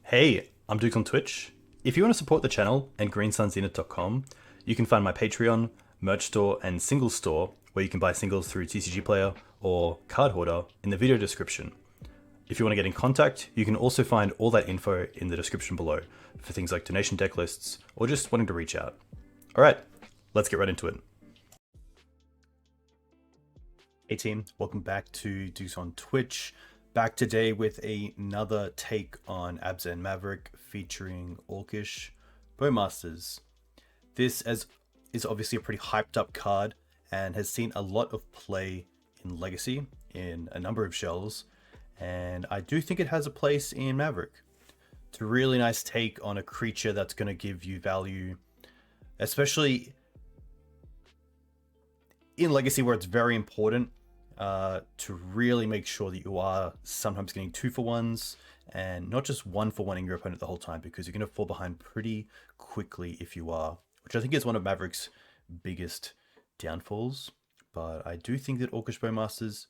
Hey, I'm Duke on Twitch. If you want to support the channel and greensunzenith.com, you can find my Patreon, merch store, and singles store where you can buy singles through TCG Player or Card Hoarder in the video description. If you want to get in contact, you can also find all that info in the description below for things like donation deck lists or just wanting to reach out. Alright, let's get right into it. Hey team, welcome back to Dukes on Twitch. Back today with another take on Abzan Maverick featuring Orcish Bowmasters. This is obviously a pretty hyped up card and has seen a lot of play in Legacy in a number of shells, and I do think it has a place in Maverick. It's a really nice take on a creature that's going to give you value, especially in Legacy where it's very important to really make sure that you are sometimes getting 2-for-1s and not just 1-for-1ing your opponent the whole time, because you're going to fall behind pretty quickly if you are, which I think is one of Maverick's biggest downfalls. But I do think that Orcish Bowmasters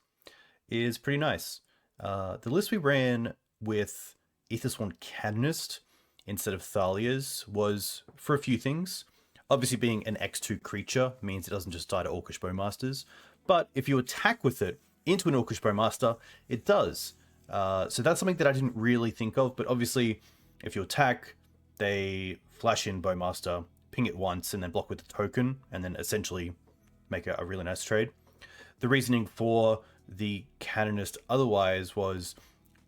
is pretty nice. The list we ran with Aethersworn Canonist instead of Thalia's was for a few things. Obviously, being an X2 creature means it doesn't just die to Orcish Bowmasters, but if you attack with it into an Orcish Bowmaster, it does. So that's something that I didn't really think of, but obviously, if you attack, they flash in Bowmaster, ping it once, and then block with the token, and then essentially make a really nice trade. The reasoning for the Canonist otherwise was,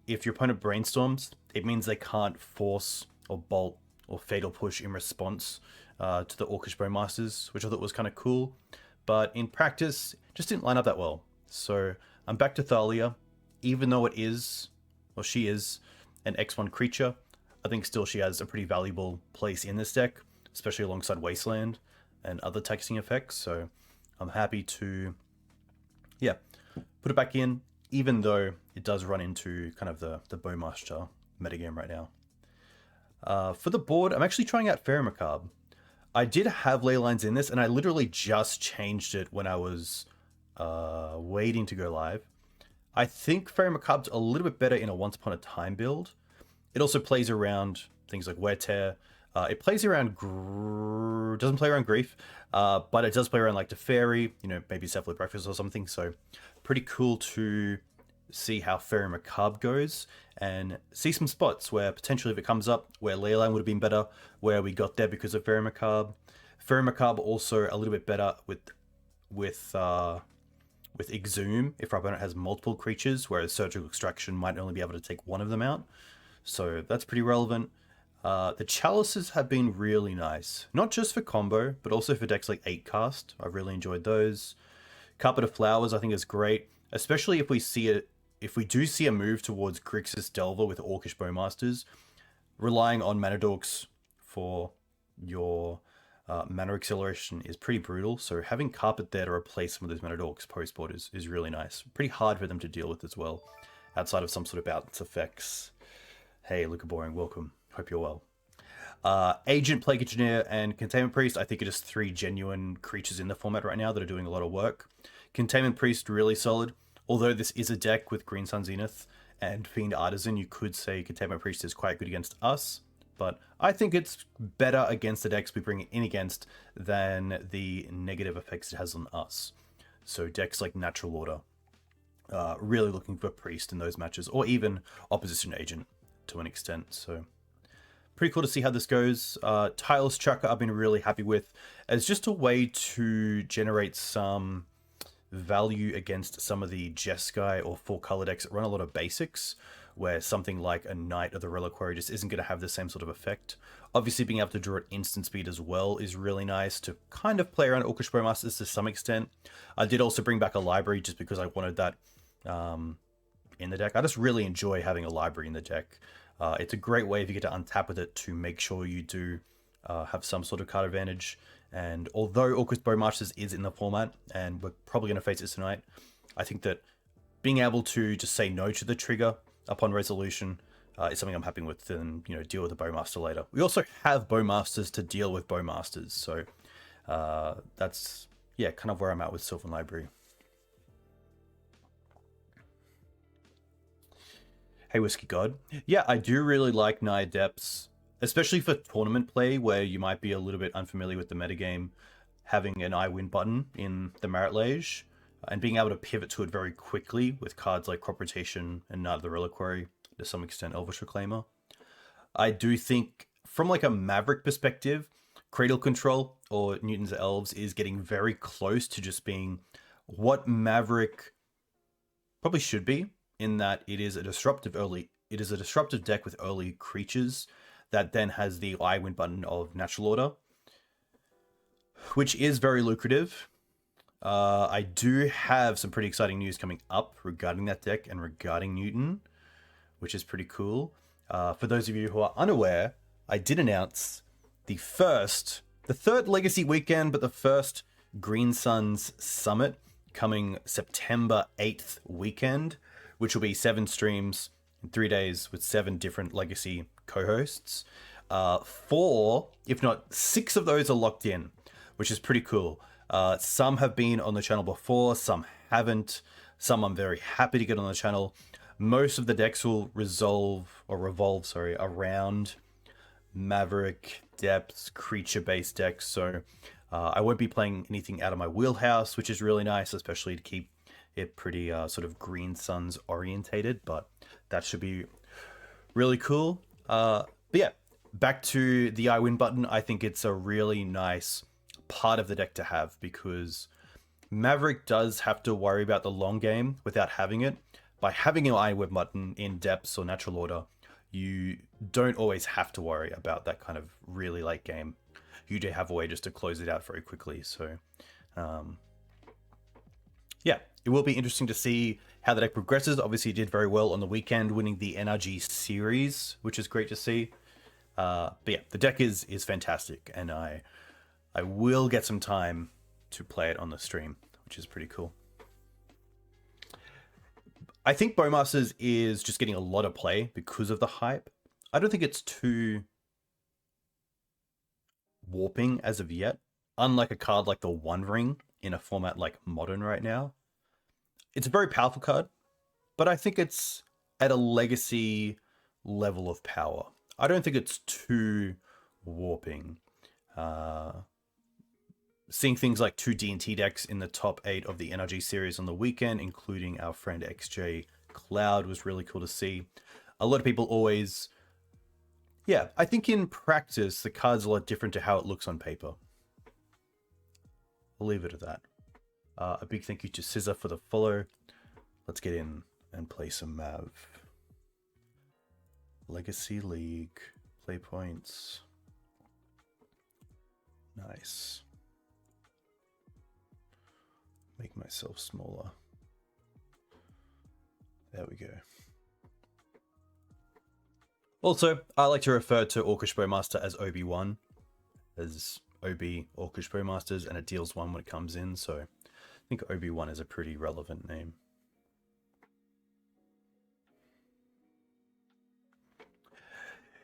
if your opponent brainstorms, it means they can't force or bolt or fatal push in response to the Orcish Bowmasters, which I thought was kind of cool. But in practice, just didn't line up that well. So I'm back to Thalia. Even though it is, or she is, an X1 creature, I think still she has a pretty valuable place in this deck, especially alongside Wasteland and other taxing effects. So I'm happy to, put it back in, even though it does run into kind of the Bowmaster metagame right now. For the board, I'm actually trying out Fairy Macabre. I did have ley lines in this, and I literally just changed it when I was waiting to go live. I think Fairy Macabre's a little bit better in a Once Upon a Time build. It also plays around things like Wear Tear. It plays around doesn't play around Grief, but it does play around like Teferi, maybe Cephalid Breakfast or something. So pretty cool to see how Fairy Macabre goes and see some spots where potentially if it comes up where Leyline would have been better, where we got there because of Fairy Macabre. Fairy Macabre also a little bit better with Exhume if our opponent has multiple creatures, whereas Surgical Extraction might only be able to take one of them out. So that's pretty relevant. The Chalices have been really nice, not just for combo, but also for decks like 8-cast. I've really enjoyed those. Carpet of Flowers I think is great, especially if we do see a move towards Grixis Delver with Orcish Bowmasters. Relying on Mana Dorks for your mana acceleration is pretty brutal, so having Carpet there to replace some of those Mana Dorks post-board is really nice. Pretty hard for them to deal with as well, outside of some sort of balance effects. Hey, Luca Boring, welcome. Hope you're well. Agent, Plague Engineer, and Containment Priest, I think are just 3 genuine creatures in the format right now that are doing a lot of work. Containment Priest, really solid. Although this is a deck with Green Sun Zenith and Fiend Artisan, you could say Containment Priest is quite good against us, but I think it's better against the decks we bring it in against than the negative effects it has on us. So decks like Natural Order, really looking for Priest in those matches, or even Opposition Agent to an extent. So pretty cool to see how this goes. Tireless Tracker I've been really happy with as just a way to generate some value against some of the Jeskai or 4-color decks that run a lot of basics, where something like a Knight of the Reliquary just isn't going to have the same sort of effect. Obviously, being able to draw at instant speed as well is really nice to kind of play around Orcish Bowmasters to some extent. I did also bring back a library just because I wanted that in the deck. I just really enjoy having a library in the deck. It's a great way if you get to untap with it to make sure you do have some sort of card advantage. And although Orcish Bowmasters is in the format, and we're probably going to face it tonight, I think that being able to just say no to the trigger upon resolution is something I'm happy with, and deal with the Bowmaster later. We also have Bowmasters to deal with Bowmasters, so that's kind of where I'm at with Sylvan Library. Hey, Whiskey God. Yeah, I do really like Naya Depths, especially for tournament play where you might be a little bit unfamiliar with the metagame. Having an I win button in the Marit Lage and being able to pivot to it very quickly with cards like Crop Rotation and Knight of the Reliquary, to some extent Elvish Reclaimer. I do think, from like a Maverick perspective, Cradle Control or Newton's Elves is getting very close to just being what Maverick probably should be, in that it is a disruptive deck with early creatures that then has the I win button of Natural Order, which is very lucrative. I do have some pretty exciting news coming up regarding that deck and regarding Newton, which is pretty cool. For those of you who are unaware, I did announce the third Legacy weekend, but the first Green Suns Summit coming September 8th weekend, which will be 7 streams in 3 days with 7 different Legacy co-hosts. 4, if not 6 of those are locked in, which is pretty cool. Some have been on the channel before, some haven't. Some I'm very happy to get on the channel. Most of the decks will revolve around Maverick, Depths, creature-based decks. So I won't be playing anything out of my wheelhouse, which is really nice, especially to keep it pretty sort of Green Suns orientated. But that should be really cool. But yeah, back to the I win button. I think it's a really nice part of the deck to have, because Maverick does have to worry about the long game without having it. By having an I win button in Depths or Natural Order, you don't always have to worry about that kind of really late game. You do have a way just to close it out very quickly. So yeah, it will be interesting to see how the deck progresses. Obviously, it did very well on the weekend, winning the NRG series, which is great to see. But yeah, the deck is fantastic, and I will get some time to play it on the stream, which is pretty cool. I think Bowmasters is just getting a lot of play because of the hype. I don't think it's too warping as of yet, unlike a card like the One Ring in a format like Modern right now. It's a very powerful card, but I think it's at a Legacy level of power. I don't think it's too warping. Seeing things like 2 D&T decks in the top 8 of the NRG series on the weekend, including our friend XJ Cloud, was really cool to see. A lot of people always... Yeah, I think in practice, the card's a lot different to how it looks on paper. I'll leave it at that. A big thank you to Scissor for the follow. Let's get in and play some Mav. Legacy League. Play points. Nice. Make myself smaller. There we go. Also, I like to refer to Orcish Bowmaster as OB1, as OB Orcish Bowmasters, and it deals 1 when it comes in, so I think OB1 is a pretty relevant name.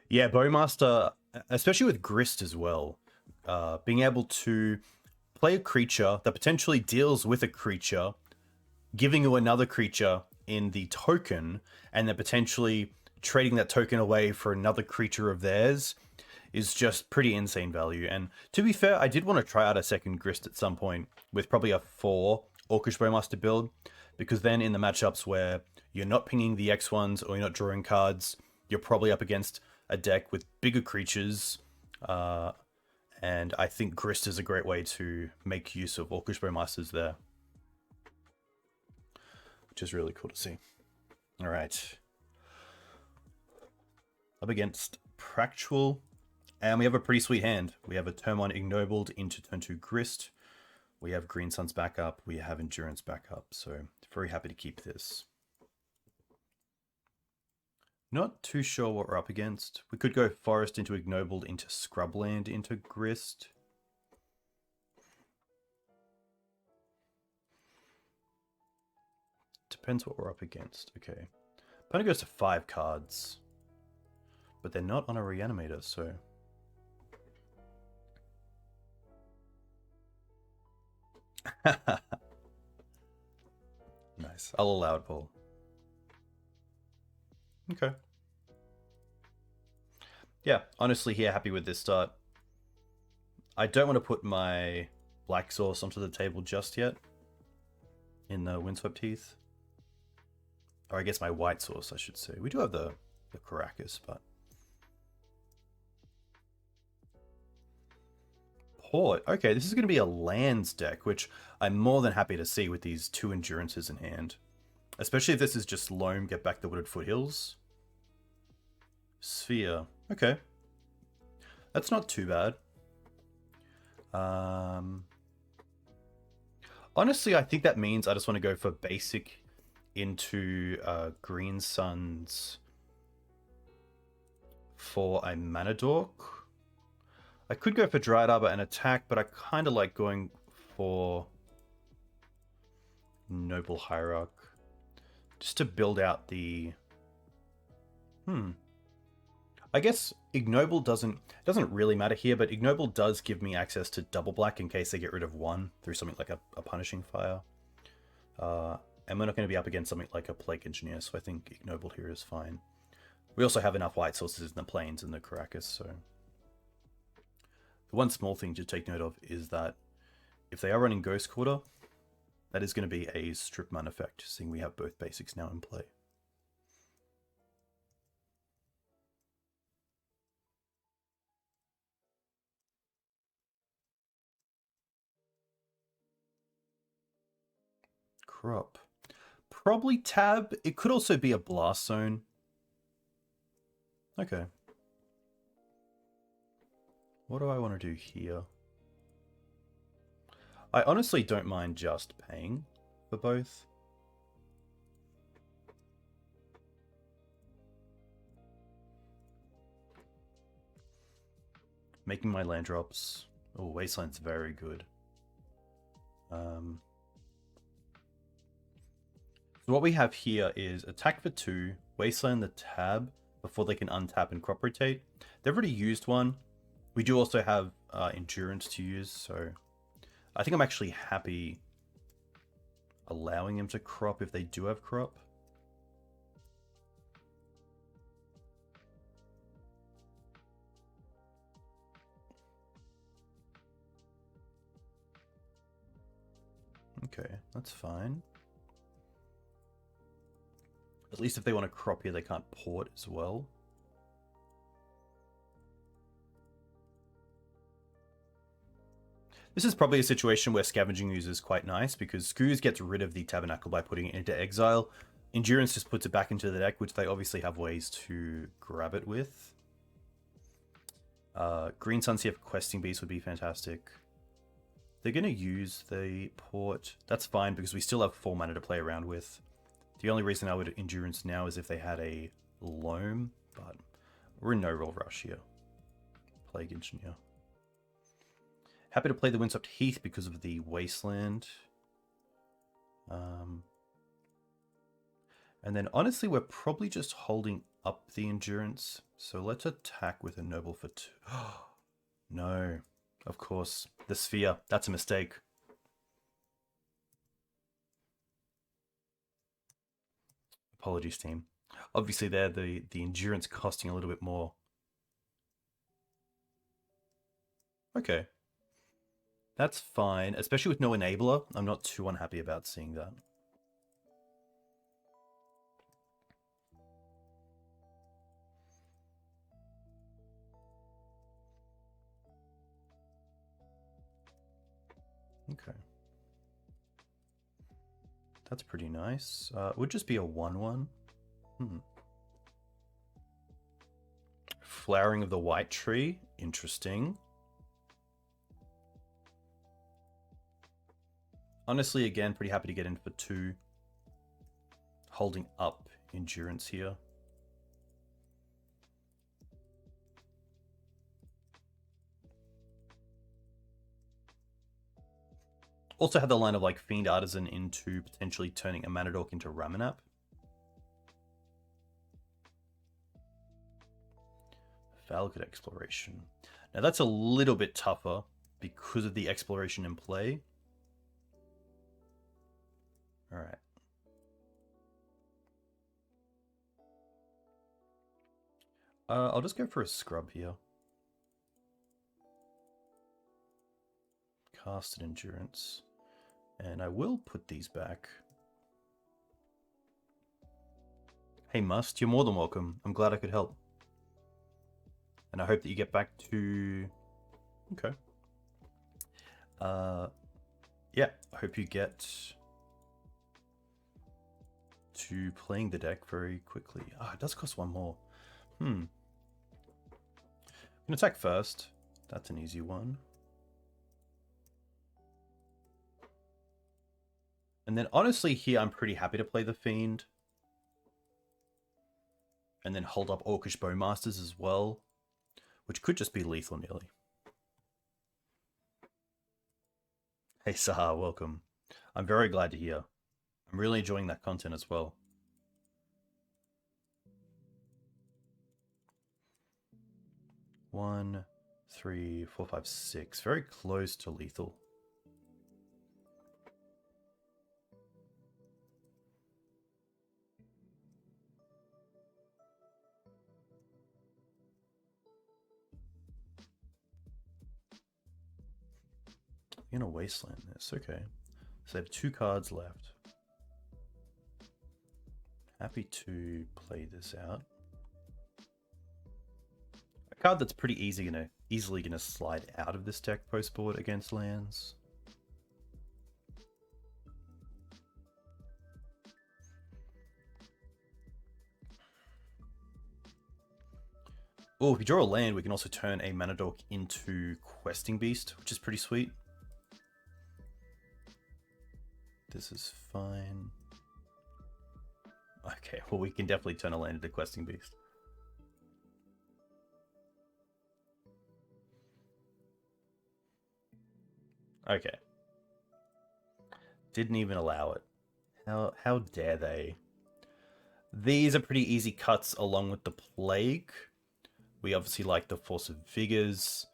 Yeah, Bowmaster, especially with Grist as well, being able to play a creature that potentially deals with a creature, giving you another creature in the token, and then potentially trading that token away for another creature of theirs is just pretty insane value. And to be fair, I did want to try out a second Grist at some point with probably a 4 Orcish Bowmaster build, because then in the matchups where you're not pinging the X1s or you're not drawing cards, you're probably up against a deck with bigger creatures, and I think Grist is a great way to make use of Orcish Bowmasters there, which is really cool to see. All right. Up against Practual, and we have a pretty sweet hand. We have a turn 1 Ignobled into turn 2 Grist. We have Green Sun's backup. We have Endurance backup, so very happy to keep this. Not too sure what we're up against. We could go Forest into Ignobled into Scrubland into Grist. Depends what we're up against. Okay. Opponent goes to 5 cards. But they're not on a Reanimator, so... Nice. I'll allow it, Paul. Okay. Yeah, honestly here, happy with this start. I don't want to put my black source onto the table just yet in the Windswept Heath. Or I guess my white source, I should say. We do have the Caracas, but... Port. Okay, this is going to be a lands deck, which I'm more than happy to see with these 2 endurances in hand. Especially if this is just Loam, get back the Wooded Foothills. Sphere. Okay. That's not too bad. Honestly, I think that means I just want to go for basic into Green Suns for a Mana Dork. I could go for Dryad Arbor and attack, but I kind of like going for Noble Hierarch. Just to build out the... I guess Ignoble doesn't really matter here, but Ignoble does give me access to double black in case they get rid of 1 through something like a Punishing Fire. And we're not going to be up against something like a Plague Engineer, so I think Ignoble here is fine. We also have enough white sources in the Plains and the Caracas, so... The one small thing to take note of is that if they are running Ghost Quarter, that is going to be a strip mana effect, seeing we have both basics now in play. Crop. Probably Tab. It could also be a Blast Zone. Okay. What do I want to do here? I honestly don't mind just paying for both. Making my land drops. Oh, Wasteland's very good. So what we have here is attack for 2, Wasteland the tab before they can untap and crop rotate. They've already used one. We do also have endurance to use, so I think I'm actually happy allowing them to crop if they do have crop. Okay, that's fine. At least if they want to crop here, they can't port as well. This is probably a situation where Scavenging Ooze is quite nice, because Scooze gets rid of the Tabernacle by putting it into exile. Endurance just puts it back into the deck, which they obviously have ways to grab it with. Green Suns here for Questing Beast would be fantastic. They're going to use the port. That's fine, because we still have 4 mana to play around with. The only reason I would Endurance now is if they had a Loam, but we're in no real rush here. Plague Engineer. Happy to play the Windswept Heath because of the Wasteland. And then honestly, we're probably just holding up the Endurance. So let's attack with a Noble for 2. No, of course. The Sphere. That's a mistake. Apologies, team. Obviously there, the Endurance costing a little bit more. Okay. That's fine, especially with no Enabler. I'm not too unhappy about seeing that. Okay. That's pretty nice. It would just be a 1/1. Flowering of the White Tree. Interesting. Honestly, again, pretty happy to get in for 2. Holding up Endurance here. Also had the line of like Fiend Artisan into potentially turning a Mana Dork into Ramanap. Valakut Exploration. Now that's a little bit tougher because of the exploration in play. All right. I'll just go for a scrub here. Casted Endurance. And I will put these back. Hey Must, you're more than welcome. I'm glad I could help. And I hope that you get back to... Okay. Yeah, I hope you get to playing the deck very quickly. Ah, it does cost one more. I'm gonna attack first. That's an easy one. And then honestly here, I'm pretty happy to play the Fiend. And then hold up Orcish Bowmasters as well, which could just be lethal nearly. Hey Sahar, welcome. I'm very glad to hear. I'm really enjoying that content as well. One, three, four, five, six. Very close to lethal. In a wasteland this, okay. So I have 2 cards left. Happy to play this out. A card that's pretty easily gonna slide out of this deck post board against lands. Oh, if you draw a land, we can also turn a mana dork into Questing Beast, which is pretty sweet. This is fine. Okay, well, we can definitely turn a land into Questing Beast. Okay. Didn't even allow it. How dare they? These are pretty easy cuts along with the Plague. We obviously like the Force of Vigors,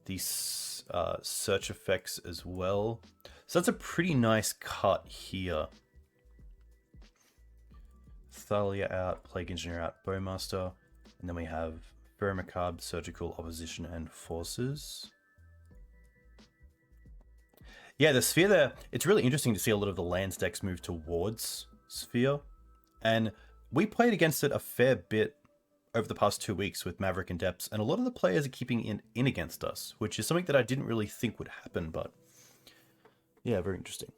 these search effects as well. So that's a pretty nice cut here. Thalia out, Plague Engineer out, Bowmaster, and then we have Very Macabre, Surgical, Opposition, and Forces. Yeah, the Sphere there, it's really interesting to see a lot of the lands decks move towards Sphere. And we played against it a fair bit over the past 2 weeks with Maverick and Depths, and a lot of the players are keeping in against us, which is something that I didn't really think would happen, but yeah, very interesting.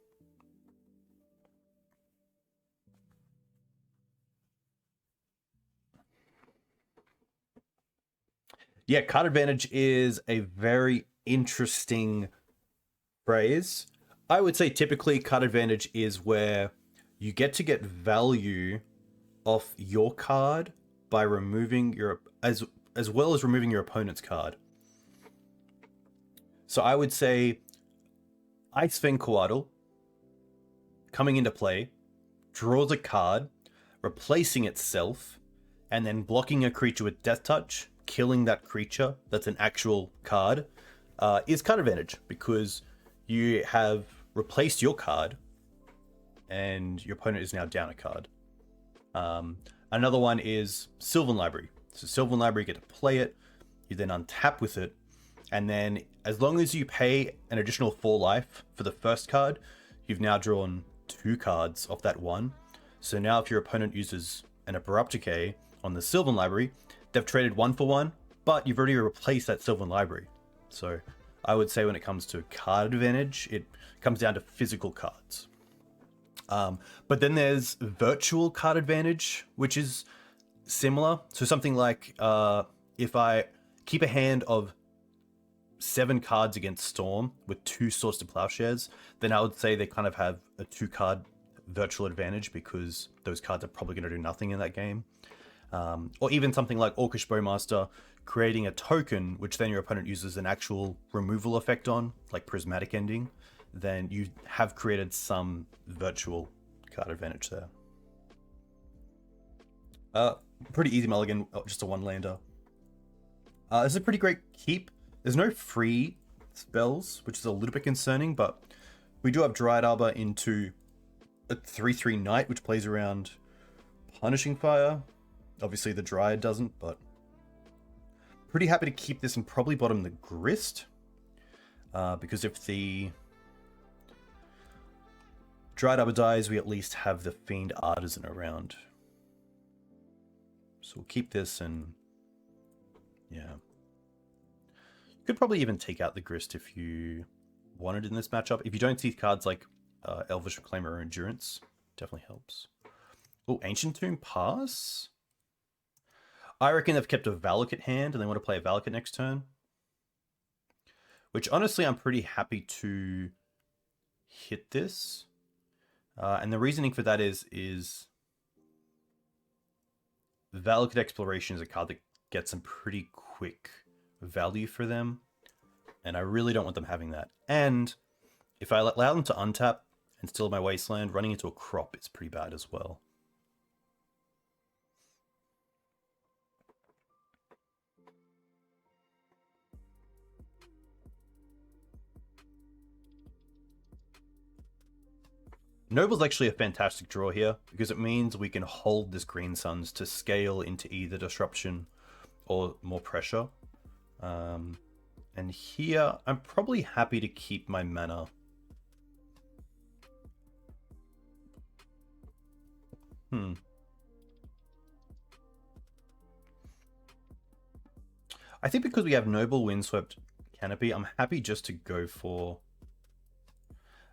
Yeah, card advantage is a very interesting phrase. I would say typically card advantage is where you get value off your card by removing your as well as removing your opponent's card. So I would say Ice-Fang Coatl coming into play draws a card, replacing itself, and then blocking a creature with Death Touch, killing that creature that's an actual card, is card advantage because you have replaced your card and your opponent is now down a card. Another one is Sylvan Library. So Sylvan Library, you get to play it, you then untap with it, and then as long as you pay an additional 4 life for the first card, you've now drawn 2 cards off that one. So now if your opponent uses an Abrupt Decay on the Sylvan Library, they've traded 1 for 1, but you've already replaced that Sylvan Library. So I would say when it comes to card advantage, it comes down to physical cards. But then there's virtual card advantage, which is similar. So something like if I keep a hand of 7 cards against Storm with 2 Swords to Plowshares, then I would say they kind of have a 2-card virtual advantage because those cards are probably going to do nothing in that game. Or even something like Orcish Bowmaster creating a token, which then your opponent uses an actual removal effect on, like Prismatic Ending, then you have created some virtual card advantage there. Pretty easy mulligan, just a 1-lander. This is a pretty great keep. There's no free spells, which is a little bit concerning, but we do have Dryad Arbor into a 3/3 Knight, which plays around Punishing Fire. Obviously the Dryad doesn't, but pretty happy to keep this and probably bottom the Grist. Because if the Dried Arbor dies, we at least have the Fiend Artisan around. So we'll keep this and... yeah. You could probably even take out the Grist if you wanted in this matchup. If you don't see cards like Elvish Reclaimer or Endurance, definitely helps. Oh, Ancient Tomb pass? I reckon they've kept a Valakut hand and they want to play a Valakut next turn. Which, honestly, I'm pretty happy to hit this. And the reasoning for that is Valakut Exploration is a card that gets some pretty quick value for them. And I really don't want them having that. And if I allow them to untap and still have my Wasteland, running into a crop is pretty bad as well. Noble's actually a fantastic draw here, because it means we can hold this Green Suns to scale into either Disruption or more pressure. And here, I'm probably happy to keep my mana. I think because we have Noble, Windswept, Canopy, I'm happy just to go for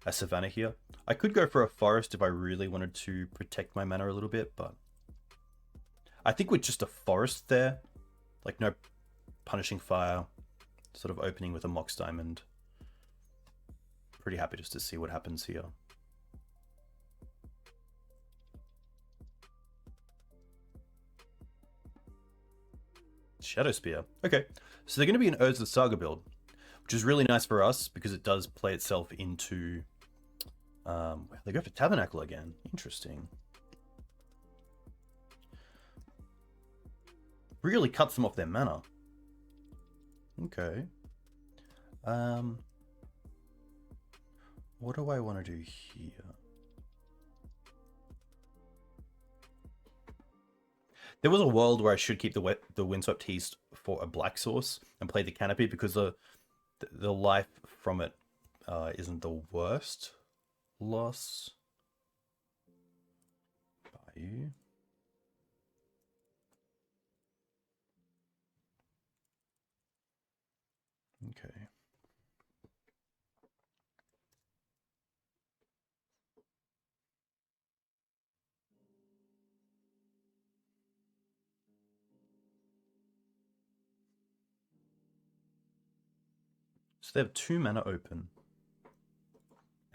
a Savannah here. I could go for a Forest if I really wanted to protect my mana a little bit, but I think with just a Forest there, like no Punishing Fire, sort of opening with a Mox Diamond, pretty happy just to see what happens here. Shadow Spear. Okay, so they're going to be an Urza Saga build, which is really nice for us because it does play itself into... they go for Tabernacle again. Interesting. Really cuts them off their mana. Okay. What do I want to do here? There was a world where I should keep the Windswept East for a black source and play the Canopy because the life from it isn't the worst loss. Bayou. Okay. So they have 2 mana open.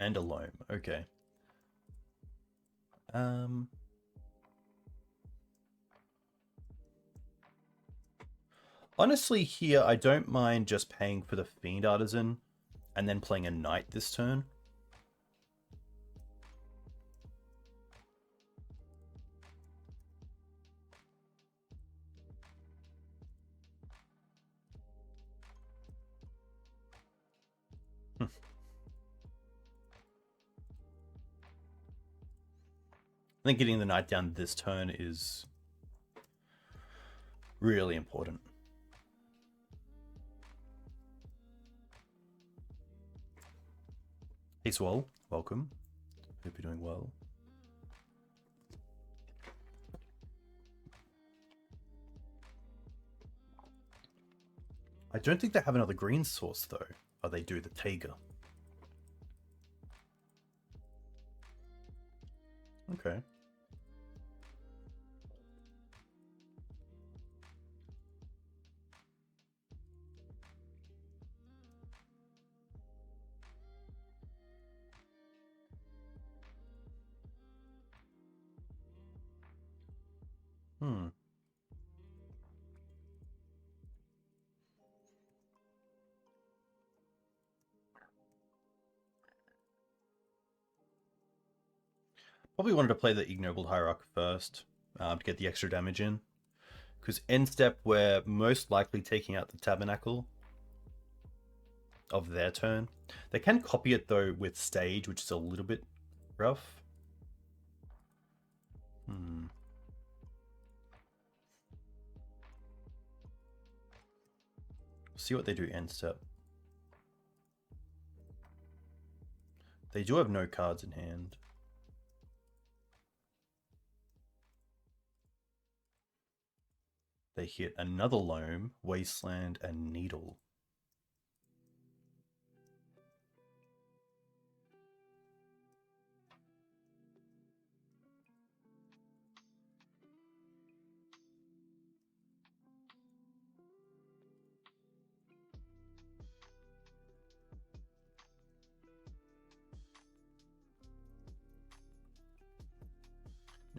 And a Loam. Okay. Honestly, here, I don't mind just paying for the Fiend Artisan and then playing a Knight this turn. I think getting the Knight down this turn is really important. Hey Swole, welcome. Hope you're doing well. I don't think they have another green source though. Oh, they do, the Taiga. Okay. Probably wanted to play the Ignoble Hierarch first to get the extra damage in. Because end step, we're most likely taking out the Tabernacle of their turn. They can copy it though with Stage, which is a little bit rough. See what they do end step. They do have no cards in hand. They hit another Loam, Wasteland, and Needle.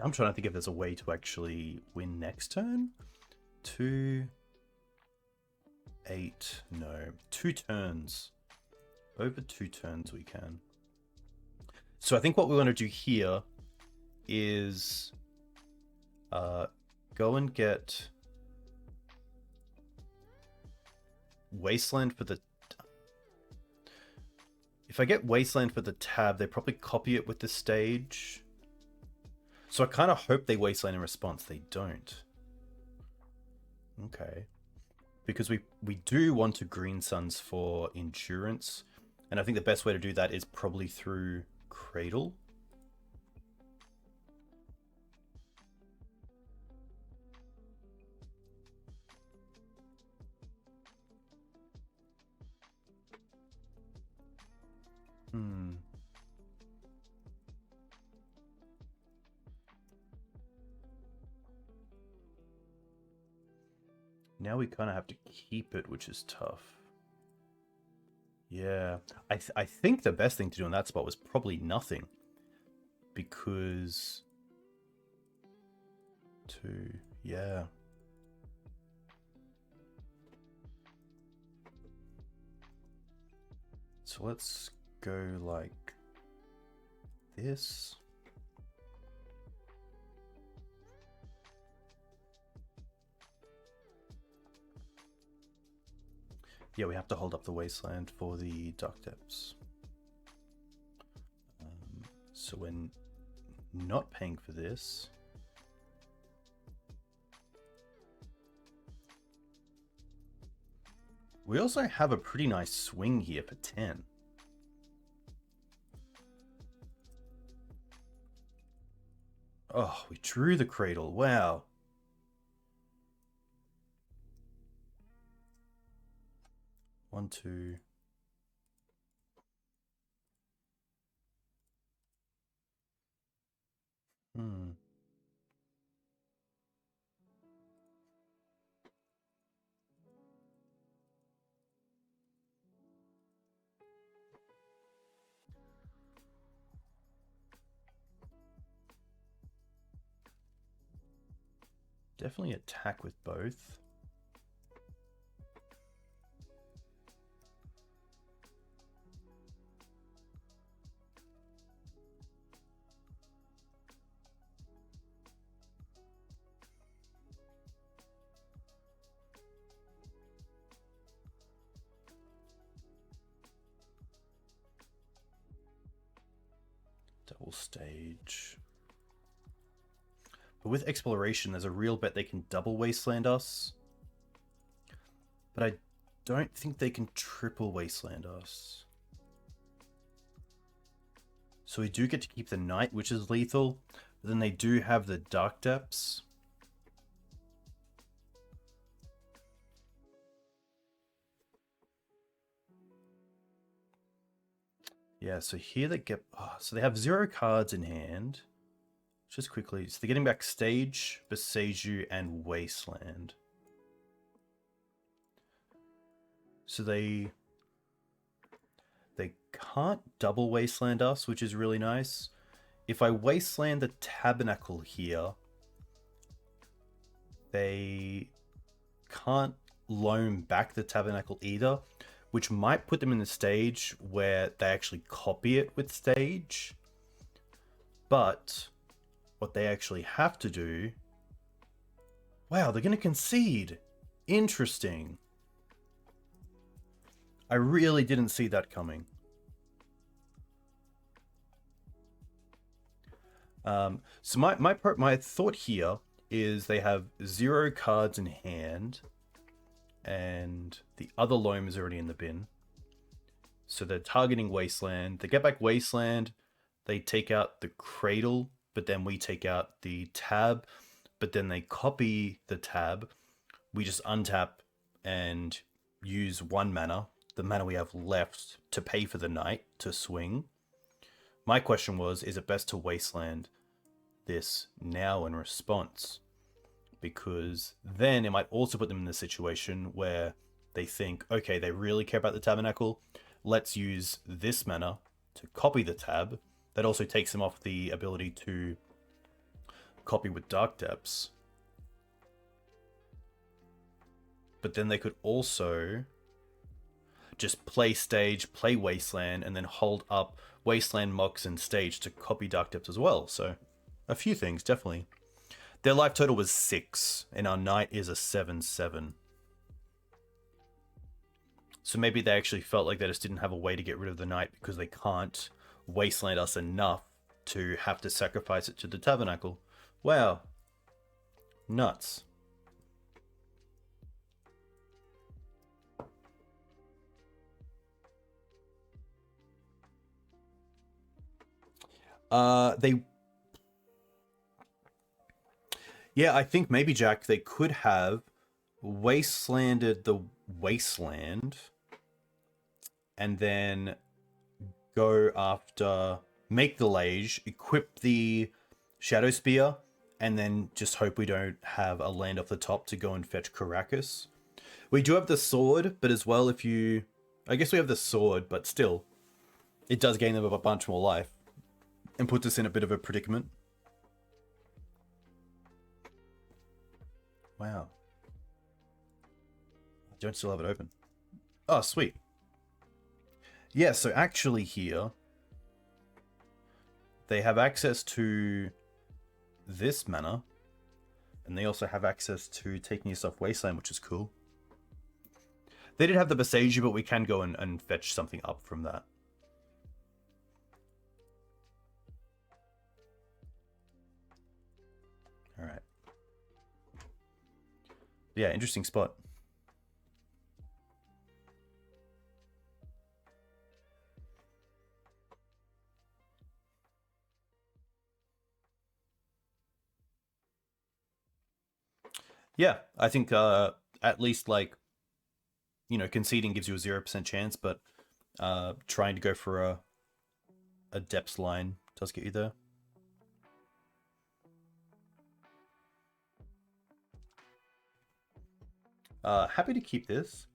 I'm trying to think if there's a way to actually win next turn. 2, 8, no. 2 turns. Over 2 turns we can. So I think what we want to do here is go and get Wasteland for the... If I get Wasteland for the tab, they probably copy it with the stage. So I kind of hope they Wasteland in response. They don't. Okay. Because we do want to Green Suns for Endurance. And I think the best way to do that is probably through Cradle. Now we kind of have to keep it, which is tough. Yeah, I think the best thing to do in that spot was probably nothing. Because... yeah. So let's go like this. Yeah, we have to hold up the Wasteland for the Dark Depths. So we're not paying for this. We also have a pretty nice swing here for 10. Oh, we drew the Cradle. Wow. One, two. Definitely attack with both. Double stage. But with Exploration, there's a real bet they can double Wasteland us. But I don't think they can triple Wasteland us. So we do get to keep the Knight, which is lethal. But then they do have the Dark Depths. Yeah, so here they get... Oh, so they have 0 cards in hand. Just quickly. So they're getting back Stage, Beseiju, and Wasteland. So they can't double Wasteland us, which is really nice. If I Wasteland the Tabernacle here, they can't loam back the Tabernacle either, which might put them in the stage where they actually copy it with Stage. But what they actually have to do... Wow, they're going to concede. Interesting. I really didn't see that coming. So my thought here is they have 0 cards in hand, and the other loam is already in the bin. So they're targeting Wasteland. They get back Wasteland. They take out the Cradle, but then we take out the tab. But then they copy the tab. We just untap and use 1 mana, the mana we have left, to pay for the night to swing. My question was, is it best to Wasteland this now in response? Because then it might also put them in the situation where they think, okay, they really care about the Tabernacle. Let's use this mana to copy the tab. That also takes them off the ability to copy with Dark Depths. But then they could also just play Stage, play Wasteland, and then hold up Wasteland, Mox, and Stage to copy Dark Depths as well. So a few things, definitely. Their life total was 6, and our Knight is a 7/7. So maybe they actually felt like they just didn't have a way to get rid of the Knight because they can't Wasteland us enough to have to sacrifice it to the Tabernacle. Wow. Nuts. Yeah, I think maybe, Jack, they could have Wastelanded the Wasteland and then go after, make the Lage, equip the Shadow Spear, and then just hope we don't have a land off the top to go and fetch Caracas. We do have the sword, but as well, if you... I guess we have the sword, but still, it does gain them a bunch more life and puts us in a bit of a predicament. Wow. I don't still have it open. Oh, sweet. Yeah, so actually here, they have access to this mana, and they also have access to taking us off Wasteland, which is cool. They did have the Besage, but we can go and fetch something up from that. Alright. Yeah, interesting spot. Yeah, I think at least, like, you know, conceding gives you a 0% chance, but trying to go for a depths line does get you there. Happy to keep this.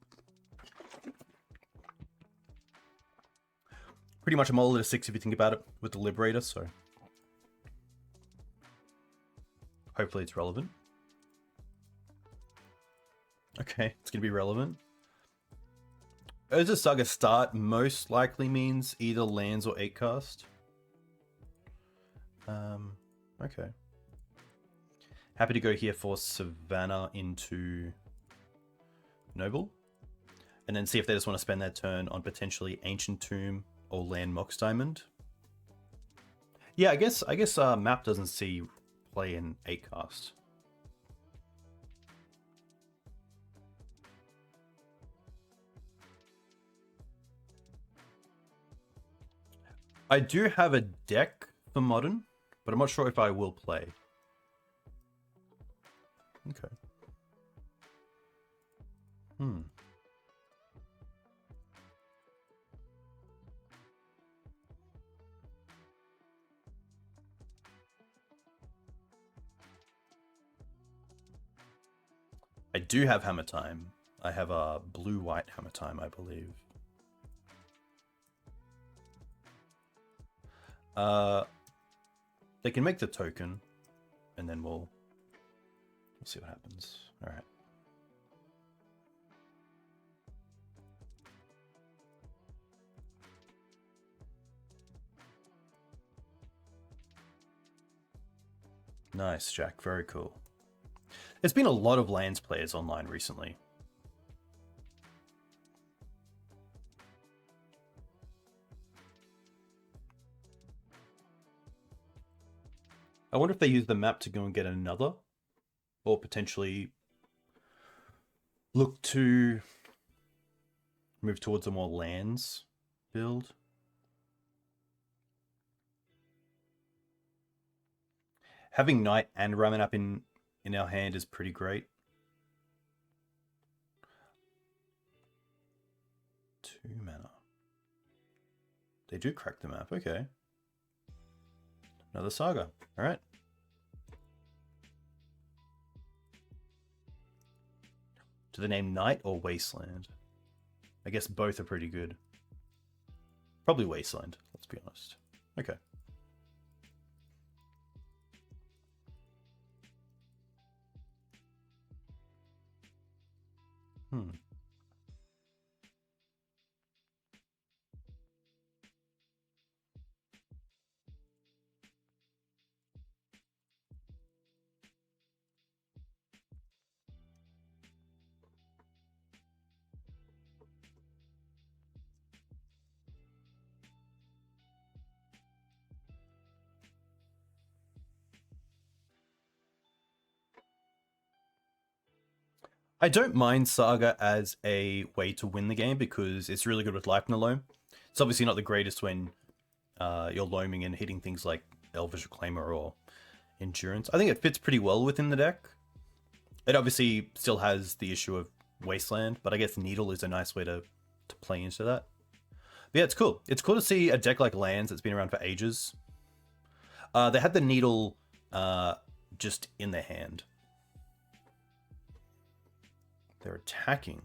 Pretty much a mullet of 6 if you think about it with the Liberator, so hopefully it's relevant. Okay, it's going to be relevant. Urza Saga start most likely means either lands or 8-cast. Okay. Happy to go here for Savannah into Noble. And then see if they just want to spend their turn on potentially Ancient Tomb or land Mox Diamond. Yeah, I guess map doesn't see play in 8-cast. I do have a deck for Modern, but I'm not sure if I will play. Okay. I do have Hammer Time. I have a blue-white Hammer Time, I believe. They can make the token, and then we'll see what happens. All right. Nice, Jack. Very cool. There's been a lot of lands players online recently. I wonder if they use the map to go and get another, or potentially look to move towards a more lands build. Having Knight and Ramen up in our hand is pretty great. 2 mana. They do crack the map, okay. Another Saga, alright. Do they name Knight or Wasteland? I guess both are pretty good. Probably Wasteland, let's be honest. Okay. I don't mind Saga as a way to win the game because it's really good with life and loam. It's obviously not the greatest when you're loaming and hitting things like Elvish Reclaimer or Endurance. I think it fits pretty well within the deck. It obviously still has the issue of Wasteland, but I guess Needle is a nice way to play into that. But yeah, it's cool. It's cool to see a deck like Lands that's been around for ages. They had the Needle just in their hand. They're attacking.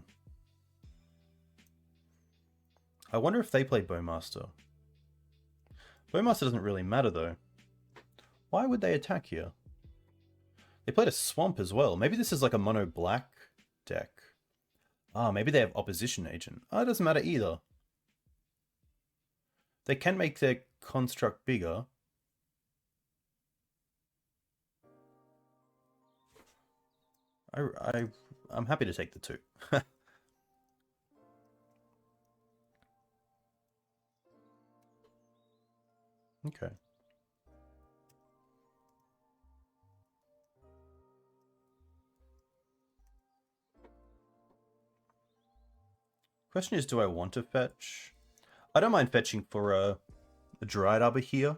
I wonder if they play Bowmaster. Bowmaster doesn't really matter though. Why would they attack here? They played a Swamp as well. Maybe this is like a mono-black deck. Ah, maybe they have Opposition Agent. Oh, it doesn't matter either. They can make their construct bigger. I'm happy to take the 2. Okay. Question is, do I want to fetch? I don't mind fetching for a Dryad Arbor here.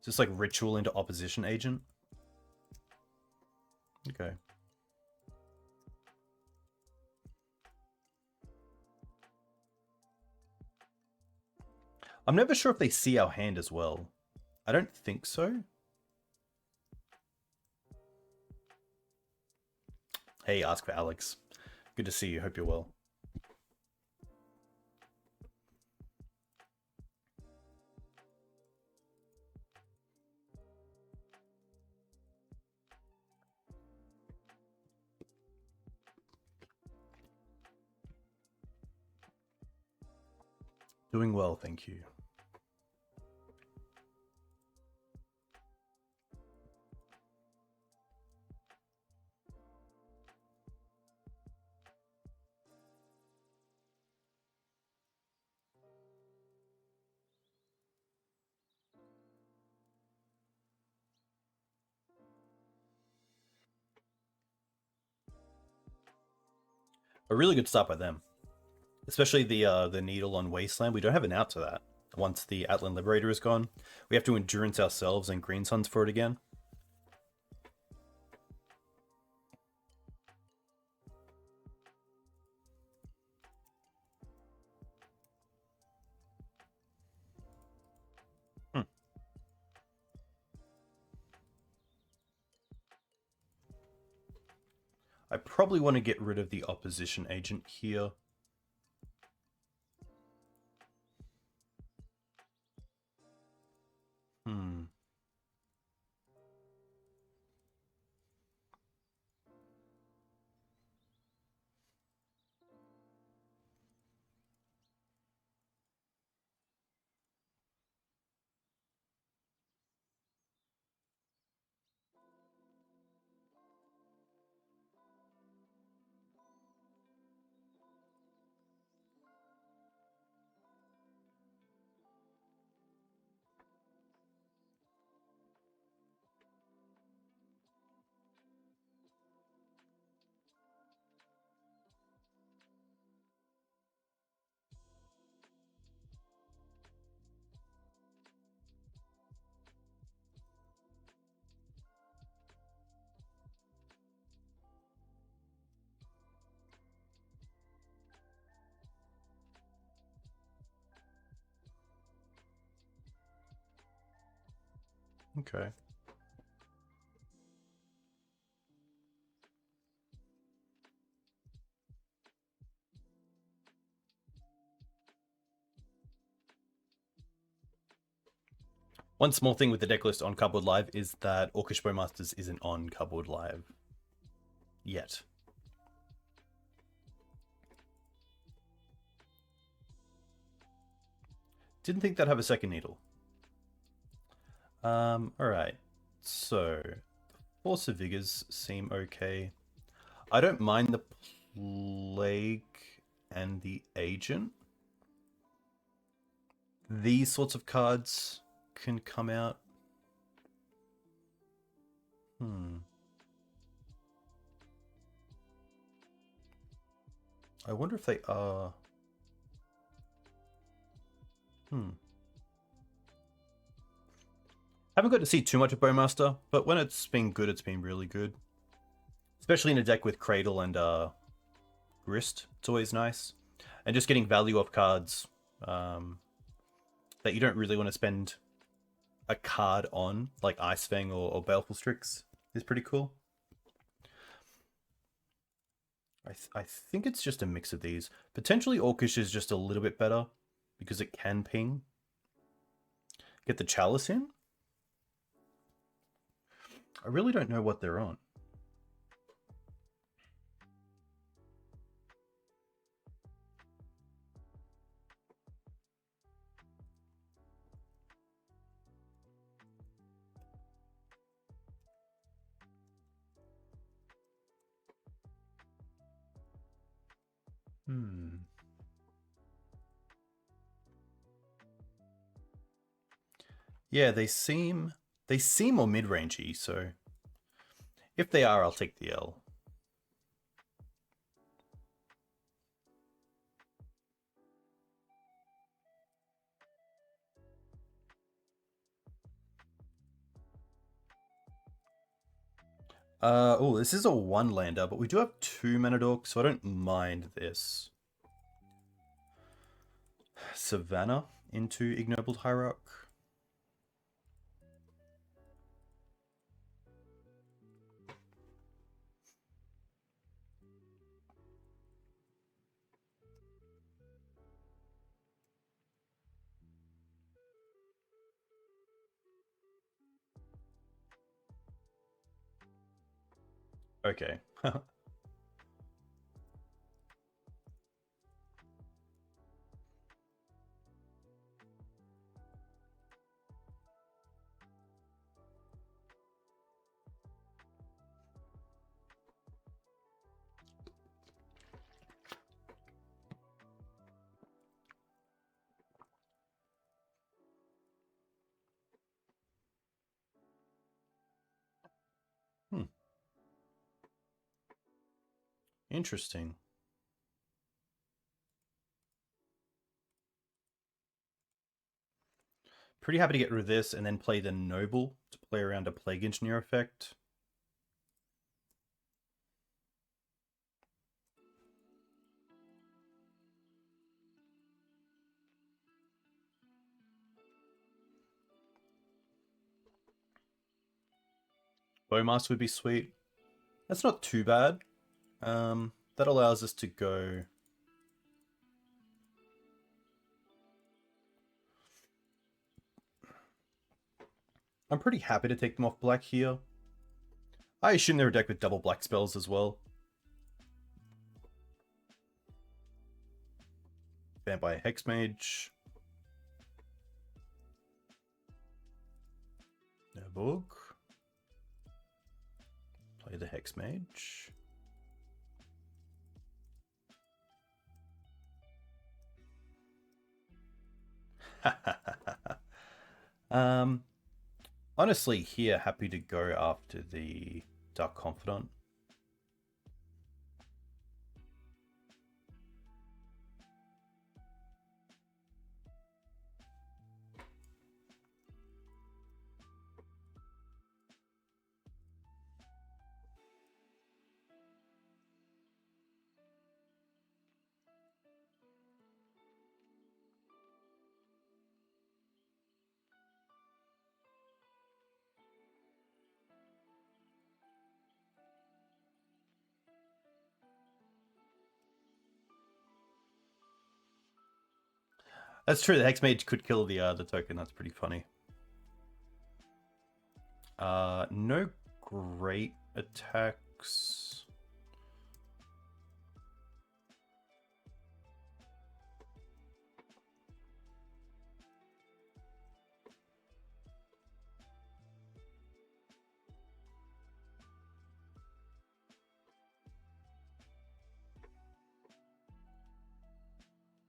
Is this like Ritual into Opposition Agent? Okay. I'm never sure if they see our hand as well. I don't think so. Hey, ask for Alex. Good to see you. Hope you're well. Doing well, thank you. A really good start by them. Especially the Needle on Wasteland. We don't have an out to that. Once the Atlan Liberator is gone, we have to Endurance ourselves and Green Suns for it again. I probably want to get rid of the Opposition Agent here. Okay. One small thing with the deck list on Cardboard Live is that Orcish Bowmasters isn't on Cardboard Live yet. Didn't think that'd have a second needle. Alright. So, Force of Vigors seem okay. I don't mind the Plague and the Agent. These sorts of cards can come out. I wonder if they are... Haven't got to see too much of Bowmaster, but when it's been good, it's been really good. Especially in a deck with Cradle and Grist. It's always nice. And just getting value off cards that you don't really want to spend a card on, like Ice Fang or Baleful Strix, is pretty cool. I think it's just a mix of these. Potentially Orcish is just a little bit better because it can ping. Get the Chalice in. I really don't know what they're on. Yeah, they seem more mid-rangey, so if they are, I'll take the L. Oh, this is a one-lander, but we do have 2 mana dorks, so I don't mind this. Savannah into Ignobled Hierarch. Okay. Interesting. Pretty happy to get rid of this and then play the Noble to play around a Plague Engineer effect. Bowmaster would be sweet. That's not too bad. That allows us to go... I'm pretty happy to take them off black here. I assume they're a deck with double black spells as well. Vampire Hexmage. Nurborg. Play the Hexmage. Honestly, here, happy to go after the Dark Confidant. That's true. The Hex Mage could kill the token. That's pretty funny. No great attacks.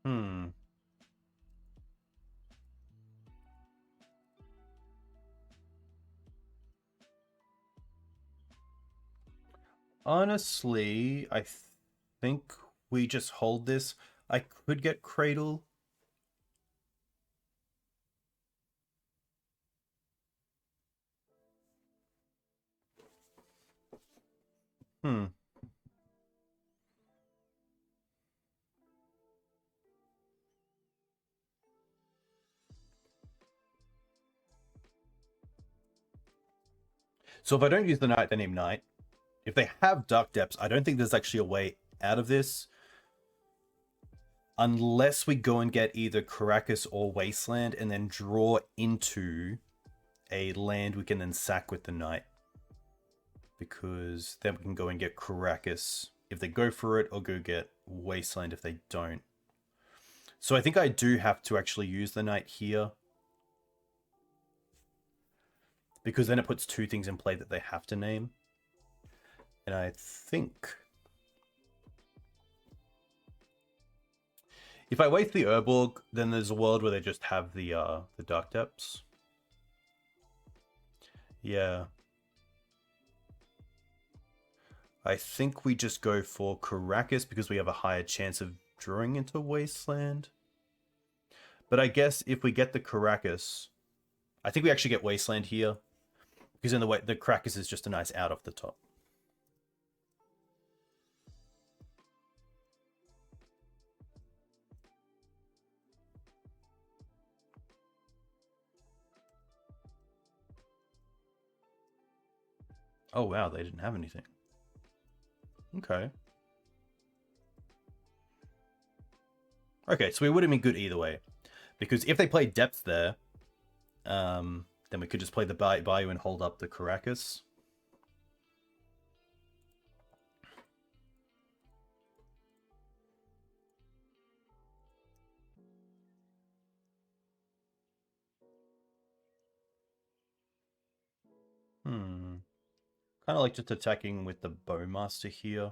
Hmm. Honestly, I think we just hold this. I could get Cradle. Hmm. So if I don't use the Knight, they name Knight. If they have Dark Depths, I don't think there's actually a way out of this. Unless we go and get either Caracas or Wasteland and then draw into a land we can then sack with the Knight. Because then we can go and get Caracas if they go for it, or go get Wasteland if they don't. So I think I do have to actually use the Knight here. Because then it puts two things in play that they have to name. And I think if I waste the Urborg, then there's a world where they just have the Dark Depths. Yeah. I think we just go for Caracas because we have a higher chance of drawing into Wasteland. But I guess if we get the Caracas, I think we actually get Wasteland here. Because in the way, the Caracas is just a nice out off the top. Oh wow, they didn't have anything. Okay. Okay, so we would have been good either way. Because if they play Depth there, then we could just play the Bayou and hold up the Caracas. Kind of like just attacking with the Bowmaster here.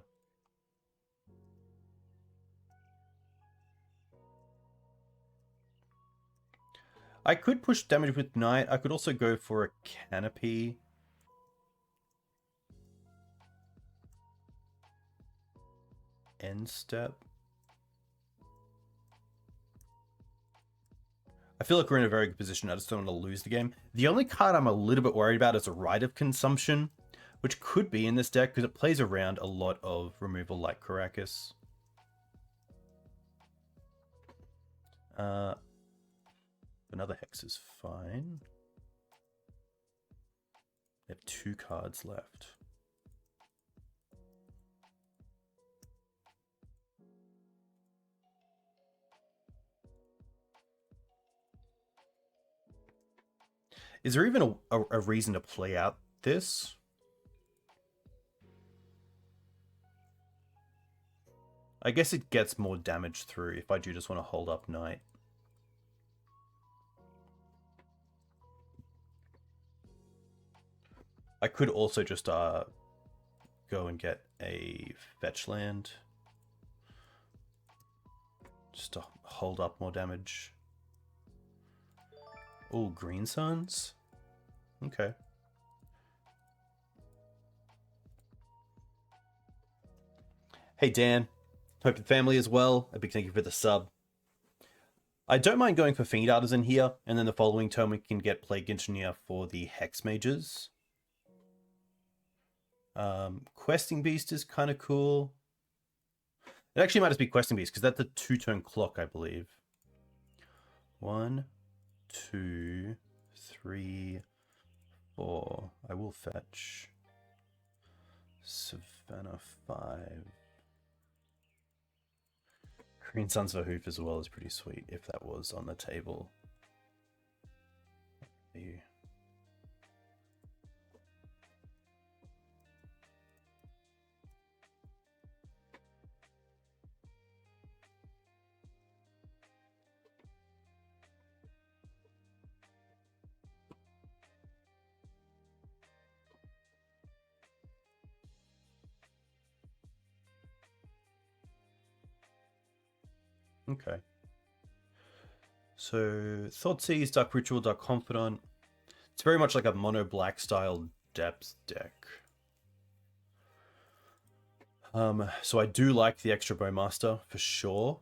I could push damage with Knight. I could also go for a Canopy. End step. I feel like we're in a very good position. I just don't want to lose the game. The only card I'm a little bit worried about is a Rite of Consumption, which could be in this deck because it plays around a lot of removal like Caracas. Another Hex is fine. They have 2 cards left. Is there even a reason to play out this? I guess it gets more damage through if I do just want to hold up Knight. I could also just go and get a fetch land. Just to hold up more damage. Oh, Green Suns? Okay. Hey Dan, hope your family is well. A big thank you for the sub. I don't mind going for Fiend Artisan here, and then the following turn we can get Plague Engineer for the Hex Mages. Questing Beast is kind of cool. It actually might just be Questing Beast, because that's a 2-turn clock, I believe. 1, 2, 3, 4. I will fetch. Savannah 5. Green Suns for Hoof as well is pretty sweet if that was on the table. Okay. So, Thoughtseize, Dark Ritual, Dark Confidant. It's very much like a mono-black style depth deck. So I do like the extra Bowmaster for sure.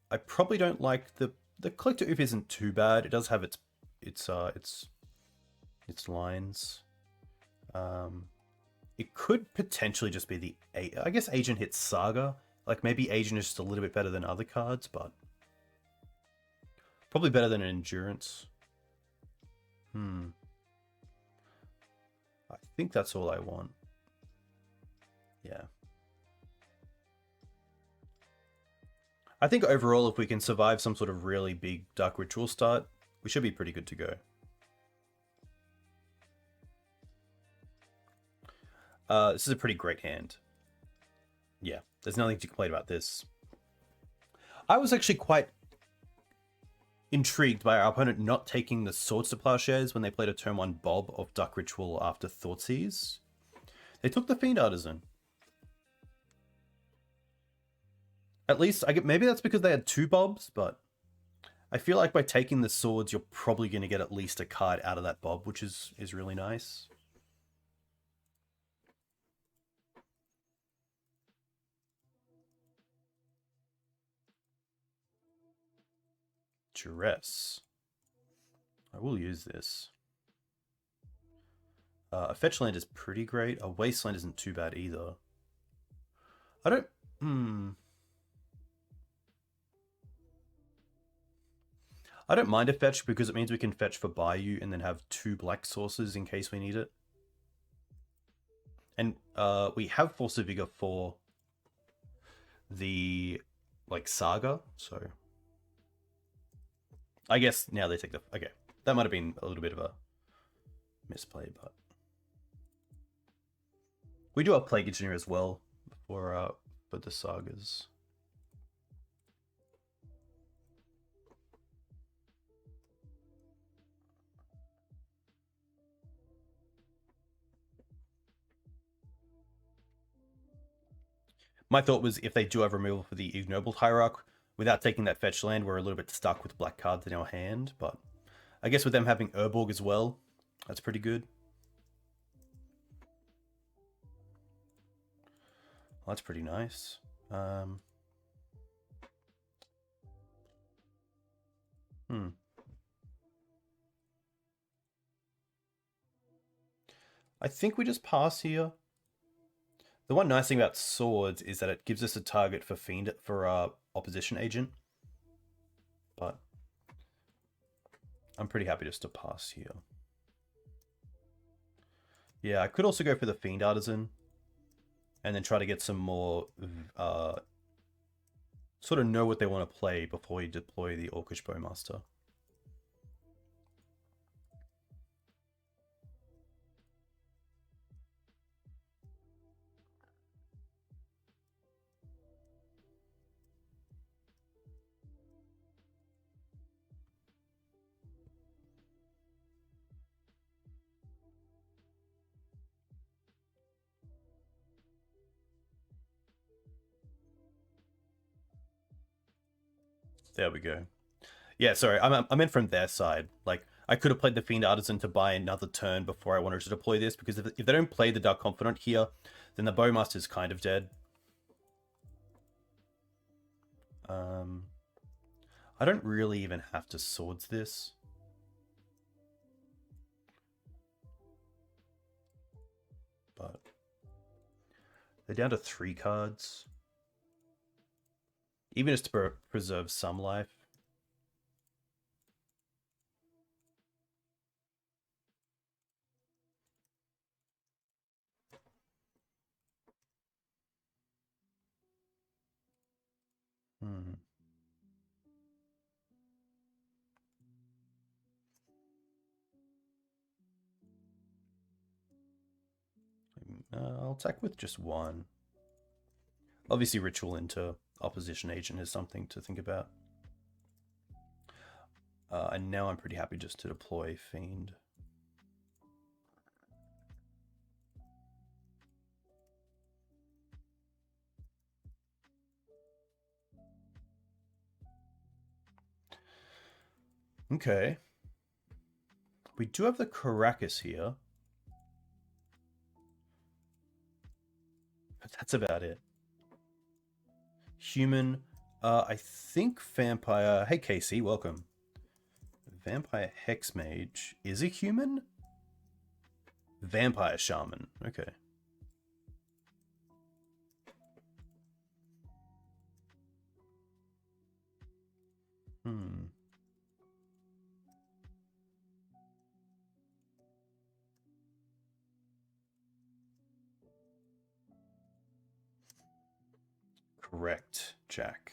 I probably don't like the Collector Oop isn't too bad. It does have its lines. It could potentially just be I guess Agent hits Saga. Like maybe Agent is just a little bit better than other cards, but probably better than an Endurance. I think that's all I want. Yeah. I think overall, if we can survive some sort of really big Dark Ritual start, we should be pretty good to go. This is a pretty great hand. Yeah, there's nothing to complain about this. I was actually quite intrigued by our opponent not taking the Swords to Plowshares when they played a turn 1 Bob of Dark Ritual after Thoughtseize. They took the Fiend Artisan. At least, maybe that's because they had 2 Bobs, but I feel like by taking the Swords, you're probably going to get at least a card out of that Bob, which is really nice. Duress. I will use this. A fetch land is pretty great. A wasteland isn't too bad either. I don't... I don't mind a fetch because it means we can fetch for Bayou and then have 2 black sources in case we need it. And we have Force of Vigor for the Saga, so I guess now they take the... Okay, that might have been a little bit of a misplay, but we do have Plague Engineer as well for the Sagas. My thought was if they do have removal for the Ignoble Hierarch, without taking that fetch land, we're a little bit stuck with black cards in our hand, but I guess with them having Urborg as well, that's pretty good. Well, that's pretty nice. I think we just pass here. The one nice thing about Swords is that it gives us a target for opposition agent. But I'm pretty happy just to pass here. Yeah, I could also go for the Fiend Artisan and then try to get some more sort of know what they want to play before you deploy the Orcish Bowmaster. There we go. Yeah, sorry, I meant from their side. Like, I could have played the Fiend Artisan to buy another turn before I wanted to deploy this, because if they don't play the Dark Confidant here, then the Bowmaster's kind of dead. I don't really even have to Swords this. But they're down to 3 cards. Even just to preserve some life. Hmm. I'll attack with just one. Obviously, ritual into opposition agent is something to think about. And now I'm pretty happy just to deploy Fiend. Okay. We do have the Caracas here. But that's about it. Human. I think Vampire... Hey, Casey, welcome. Vampire Hexmage is a human? Vampire Shaman. Okay. Hmm. Correct, Jack.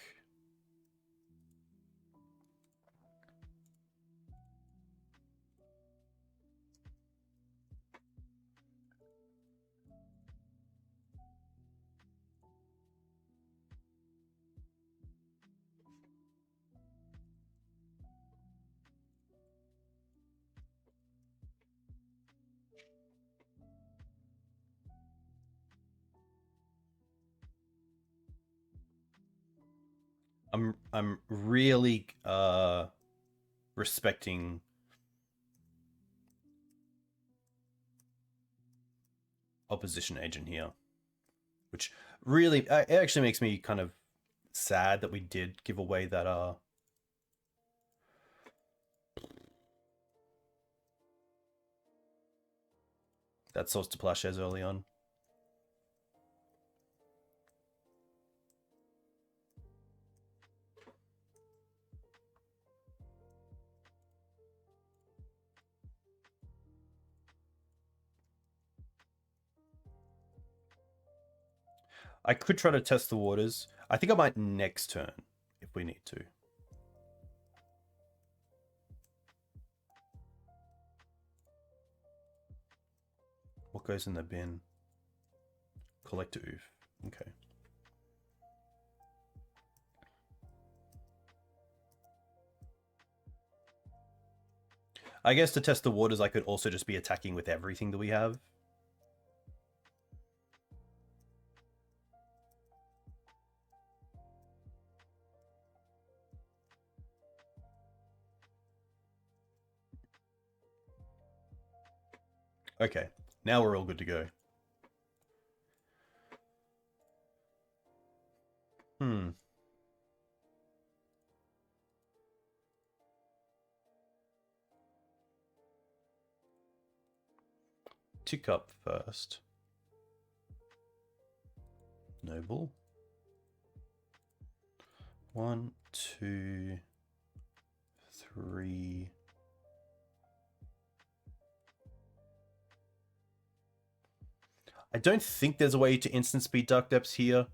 I'm really respecting opposition agent here, which really it actually makes me kind of sad that we did give away that source to Plashes early on. I could try to test the waters. I think I might next turn if we need to. What goes in the bin? Collective. Okay. I guess to test the waters, I could also just be attacking with everything that we have. Okay, now we're all good to go. Tick up first. Noble. 1, 2, 3. I don't think there's a way to instant speed Dark Depths here.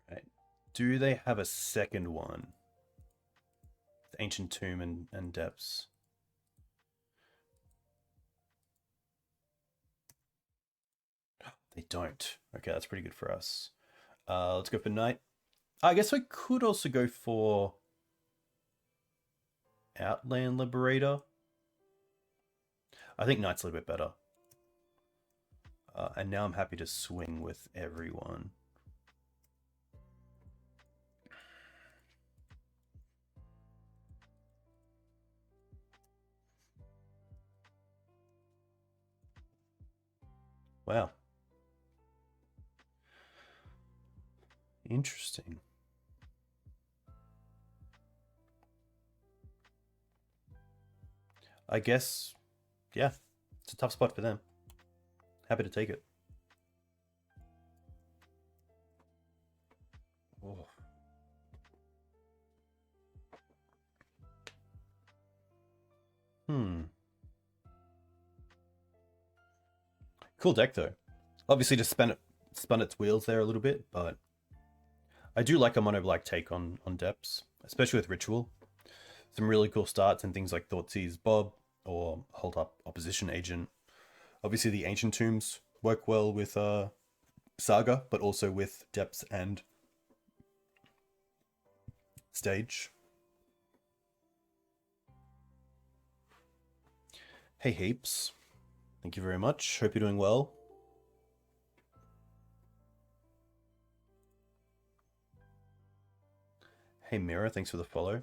Right. Do they have a second one? The Ancient Tomb and Depths. They don't. Okay, that's pretty good for us. Let's go for Knight. I guess I could also go for Outland Liberator. I think Knight's a little bit better. And now I'm happy to swing with everyone. Wow. Interesting. I guess, yeah, It's a tough spot for them. Happy to take it. Oh. Cool deck though. Obviously just spun its wheels there a little bit, but I do like a mono-black take on depths, especially with Ritual. Some really cool starts and things like Thoughtseize Bob or Hold Up Opposition Agent. Obviously the Ancient Tombs work well with Saga, but also with Depths and Stage. Hey Heaps, thank you very much. Hope you're doing well. Hey Mira, thanks for the follow.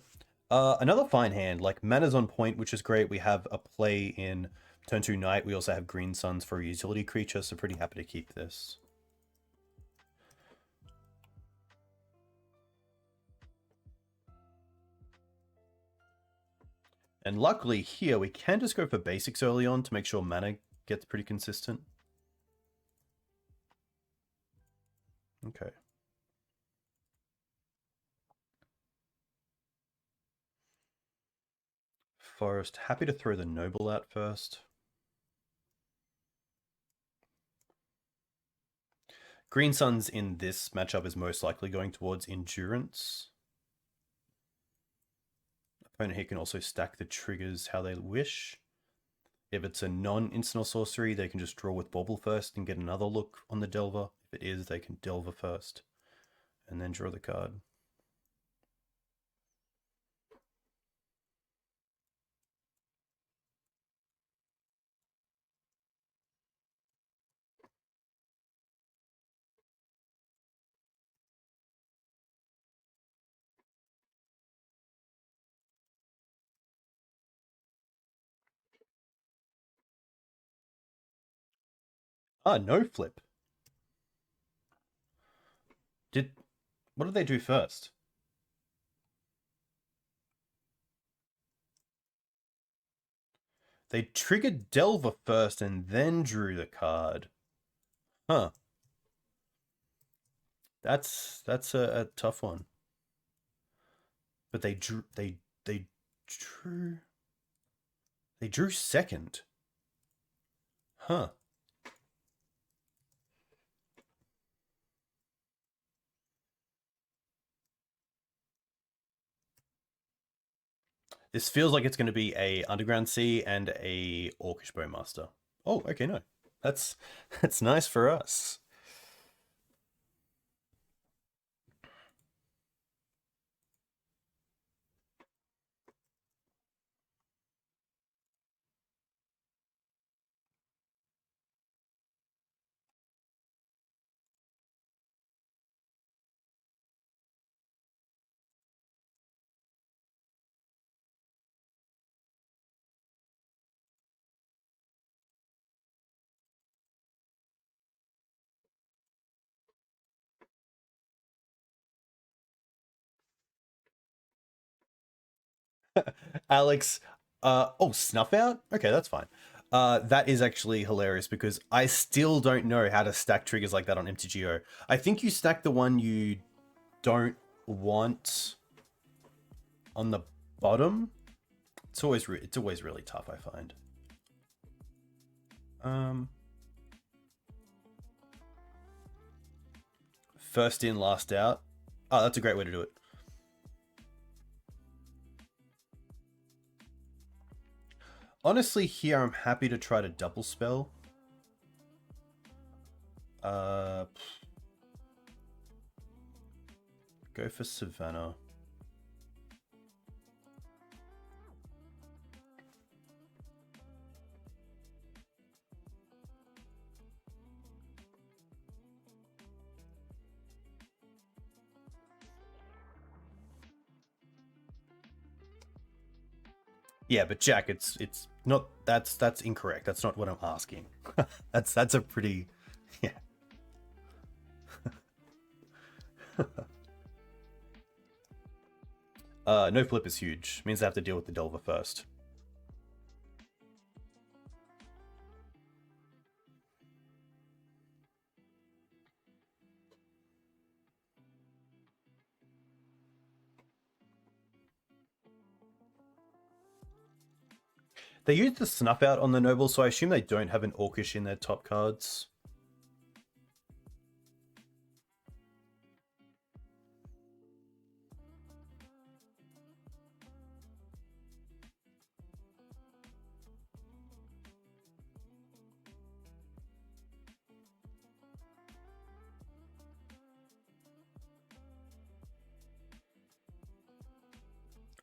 Another fine hand, like mana's on point, which is great. We have a play in turn 2 Knight. We also have Green Suns for a utility creature, so pretty happy to keep this. And luckily here, we can just go for basics early on to make sure mana gets pretty consistent. Okay. Forest, happy to throw the Noble out first. Green Suns in this matchup is most likely going towards Endurance. Opponent here can also stack the triggers how they wish. If it's a non-instant or sorcery, they can just draw with Bauble first and get another look on the Delver. If it is, they can Delver first and then draw the card. Ah, no flip. What did they do first? They triggered Delver first and then drew the card. Huh. That's a tough one. But they drew second. Huh. This feels like it's going to be a Underground Sea and a Orcish Bowmaster. Oh, okay, no. That's nice for us. Alex, oh, Snuff Out? Okay, that's fine. That is actually hilarious because I still don't know how to stack triggers like that on MTGO. I think you stack the one you don't want on the bottom. It's always really tough, I find. First in, last out. Oh, that's a great way to do it. Honestly, here I'm happy to try to double spell. Go for Savannah. Yeah, but Jack, it's not, that's incorrect. That's not what I'm asking. that's a pretty, yeah. No flip is huge. Means I have to deal with the Delver first. They use the Snuff Out on the Noble, so I assume they don't have an Orcish in their top cards.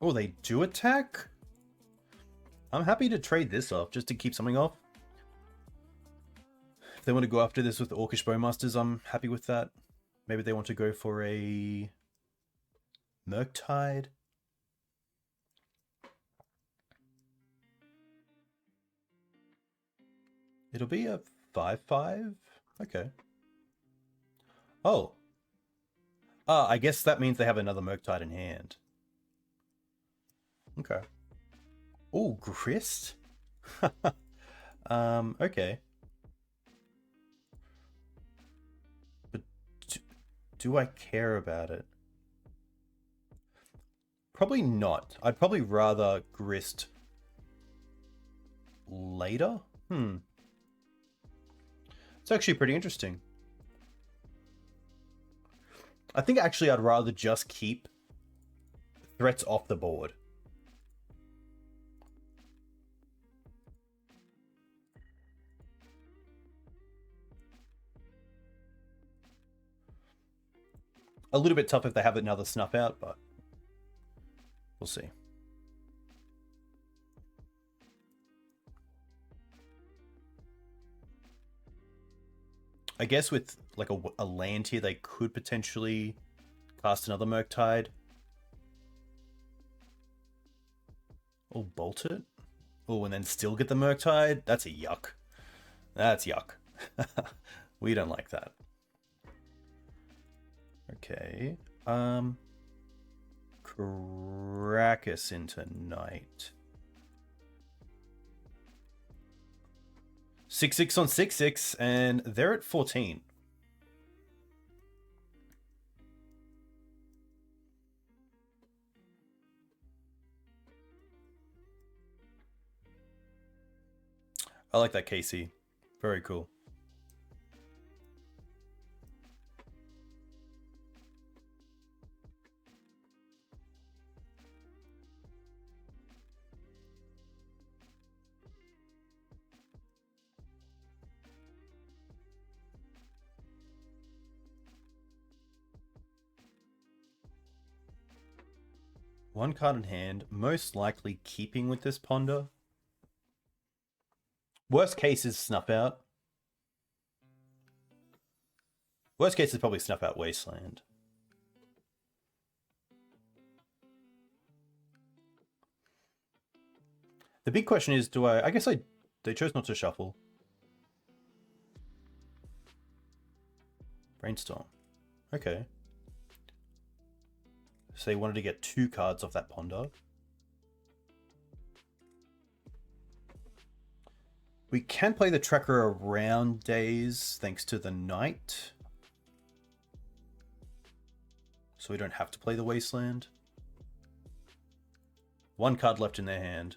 Oh, they do attack? I'm happy to trade this off just to keep something off. If they want to go after this with Orcish Bowmasters, I'm happy with that. Maybe they want to go for a Murktide. It'll be a 5/5. Okay. Oh. I guess that means they have another Murktide in hand. Okay. Oh, Grist? Okay. But do I care about it? Probably not. I'd probably rather Grist later. It's actually pretty interesting. I think actually I'd rather just keep threats off the board. A little bit tough if they have another Snuff Out, but we'll see. I guess with like a land here, they could potentially cast another Murktide. Or bolt it. Oh, and then still get the Murktide? That's a yuck. That's yuck. We don't like that. Okay. Crack us into night. 6/6 on 6/6, and they're at 14. I like that, Casey. Very cool. One card in hand, most likely keeping with this Ponder. Worst case is Snuff Out. Worst case is probably Snuff Out Wasteland. The big question is, I guess they chose not to shuffle. Brainstorm. Okay. So they wanted to get 2 cards off that Ponder. We can play the tracker around days thanks to the Knight. So we don't have to play the Wasteland. 1 card left in their hand.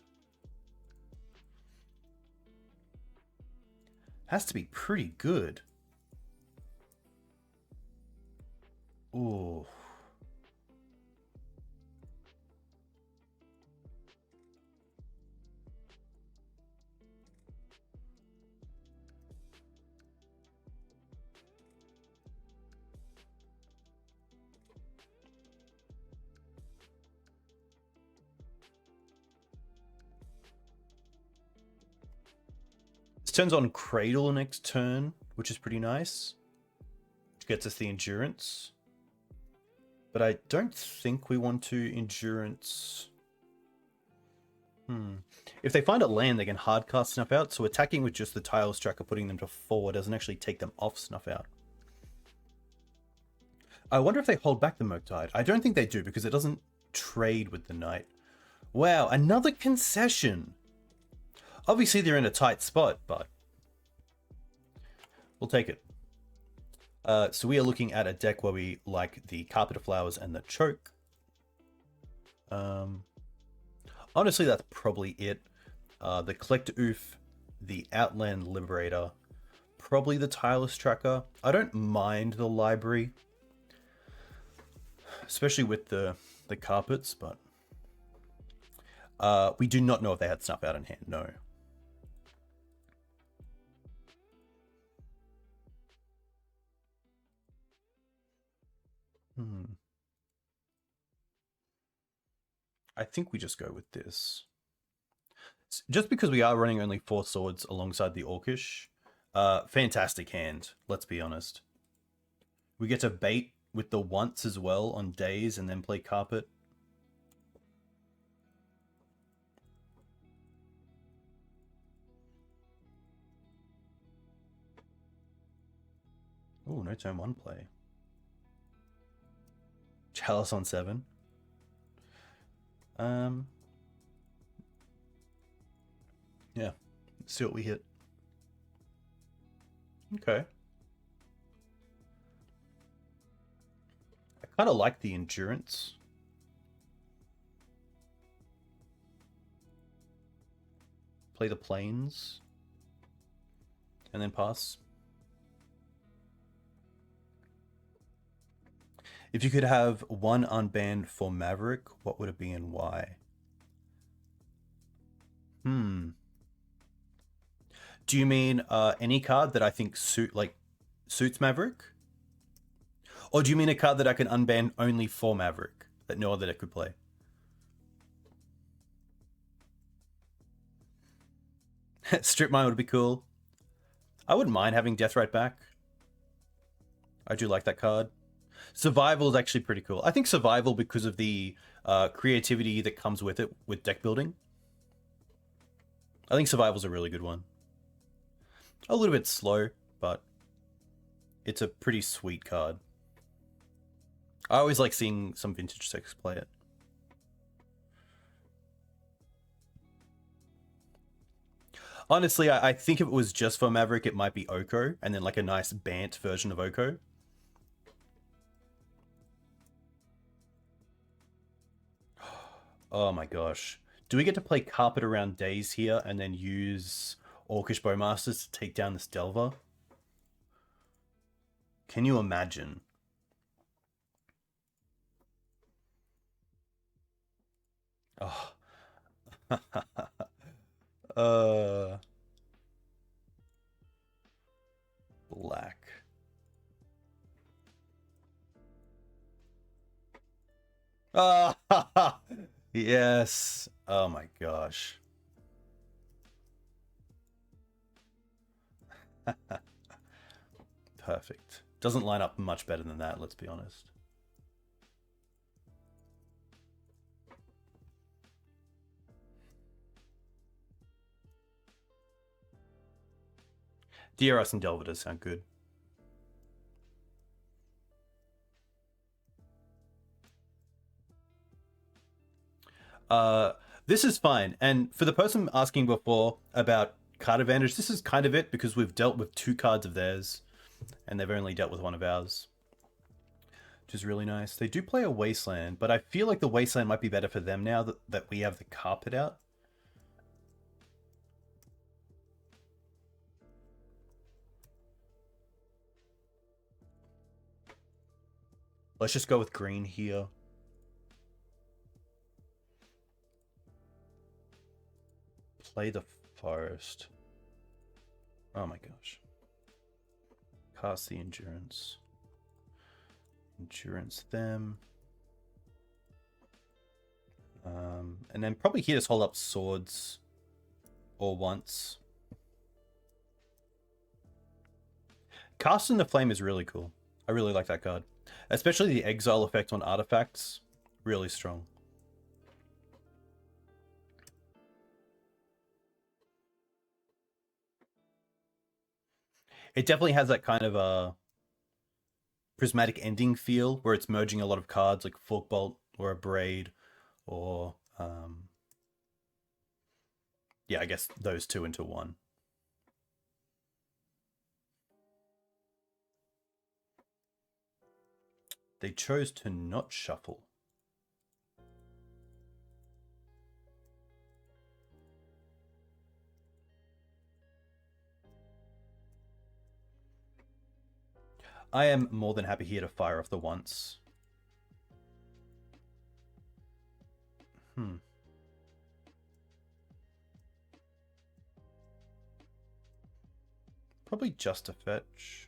Has to be pretty good. Ooh. This turns on Cradle next turn, which is pretty nice. Which gets us the Endurance. But I don't think we want to Endurance. If they find a land, they can hardcast Snuff Out, so attacking with just the Tiles tracker, putting them to 4, doesn't actually take them off Snuff Out. I wonder if they hold back the Murktide. I don't think they do, because it doesn't trade with the Knight. Wow, another concession! Obviously, they're in a tight spot, but we'll take it. So we are looking at a deck where we like the Carpet of Flowers and the Choke. Honestly, that's probably it. the Collector Oof, the Outland Liberator, probably the Tireless Tracker. I don't mind the library, especially with the carpets, but we do not know if they had Snuff Out in hand, no. I think we just go with this. Just because we are running only 4 swords alongside the Orcish, fantastic hand, let's be honest. We get to bait with the once as well on days and then play carpet. Oh, no turn 1 play. Chalice on 7. Yeah, let's see what we hit. Okay. I kind of like the endurance. Play the planes. And then pass. If you could have one unbanned for Maverick, what would it be and why? Do you mean any card that I think suits Maverick? Or do you mean a card that I can unban only for Maverick, that no other deck could play? Strip Mine would be cool. I wouldn't mind having Deathrite back. I do like that card. Survival is actually pretty cool. I think Survival, because of the creativity that comes with it, with deck building. I think Survival's a really good one. A little bit slow, but it's a pretty sweet card. I always like seeing some vintage decks play it. Honestly, I think if it was just for Maverick, it might be Oko, and then like a nice Bant version of Oko. Oh my gosh. Do we get to play Carpet around days here and then use Orcish Bowmasters to take down this Delver? Can you imagine? Oh. Black. Ah, yes. Oh my gosh. Perfect. Doesn't line up much better than that, let's be honest. DRS and Delver does sound good. This is fine. And for the person asking before about card advantage, this is kind of it, because we've dealt with 2 cards of theirs and they've only dealt with 1 of ours, which is really nice. They do play a Wasteland, but I feel like the Wasteland might be better for them now that we have the carpet out. Let's just go with green here. Play the forest. Oh my gosh. Cast the endurance. Endurance them. And then probably here just hold up swords or once. Casting the Flame is really cool. I really like that card. Especially the exile effect on artifacts. Really strong. It definitely has that kind of a prismatic ending feel where it's merging a lot of cards like Forkbolt or a Braid or yeah, I guess those 2 into 1. They chose to not shuffle. I am more than happy here to fire off the once. Probably just a fetch.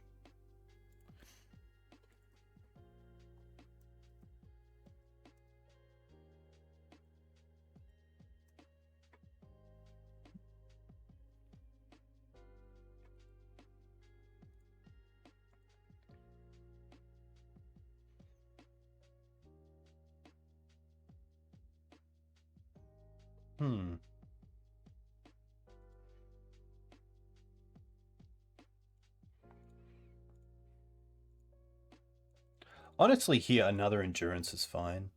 Honestly, here, another endurance is fine.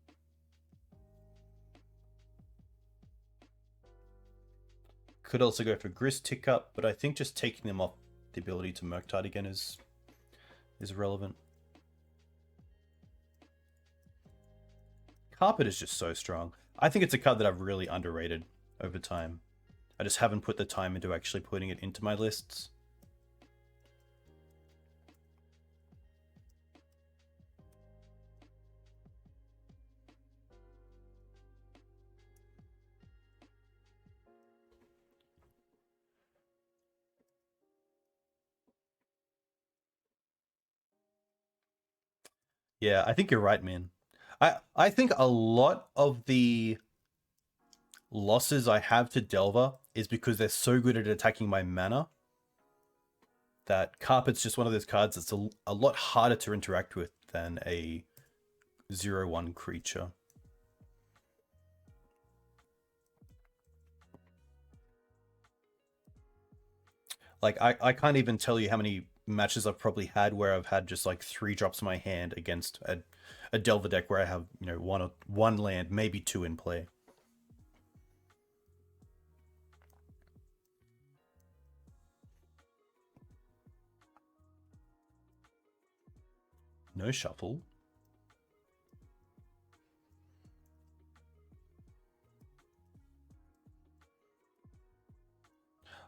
Could also go for Grist Tick Up, but I think just taking them off the ability to Murktide again is relevant. Carpet is just so strong. I think it's a card that I've really underrated over time. I just haven't put the time into actually putting it into my lists. Yeah, I think you're right, man. I think a lot of the losses I have to Delver is because they're so good at attacking my mana that Carpet's just one of those cards that's a lot harder to interact with than a 0/1 creature. Like, I can't even tell you how many matches I've probably had where I've had just like 3 drops in my hand against a Delver deck where I have, you know, one land, maybe 2 in play. No shuffle.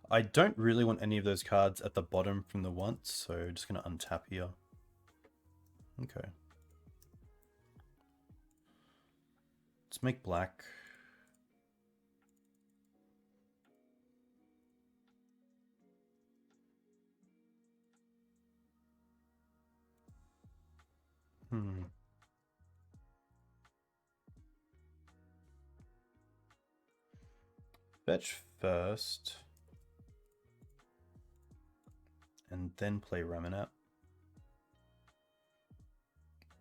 I don't really want any of those cards at the bottom from the once, so just going to untap here. Okay. Let's make black. Fetch first. And then play Ramanap.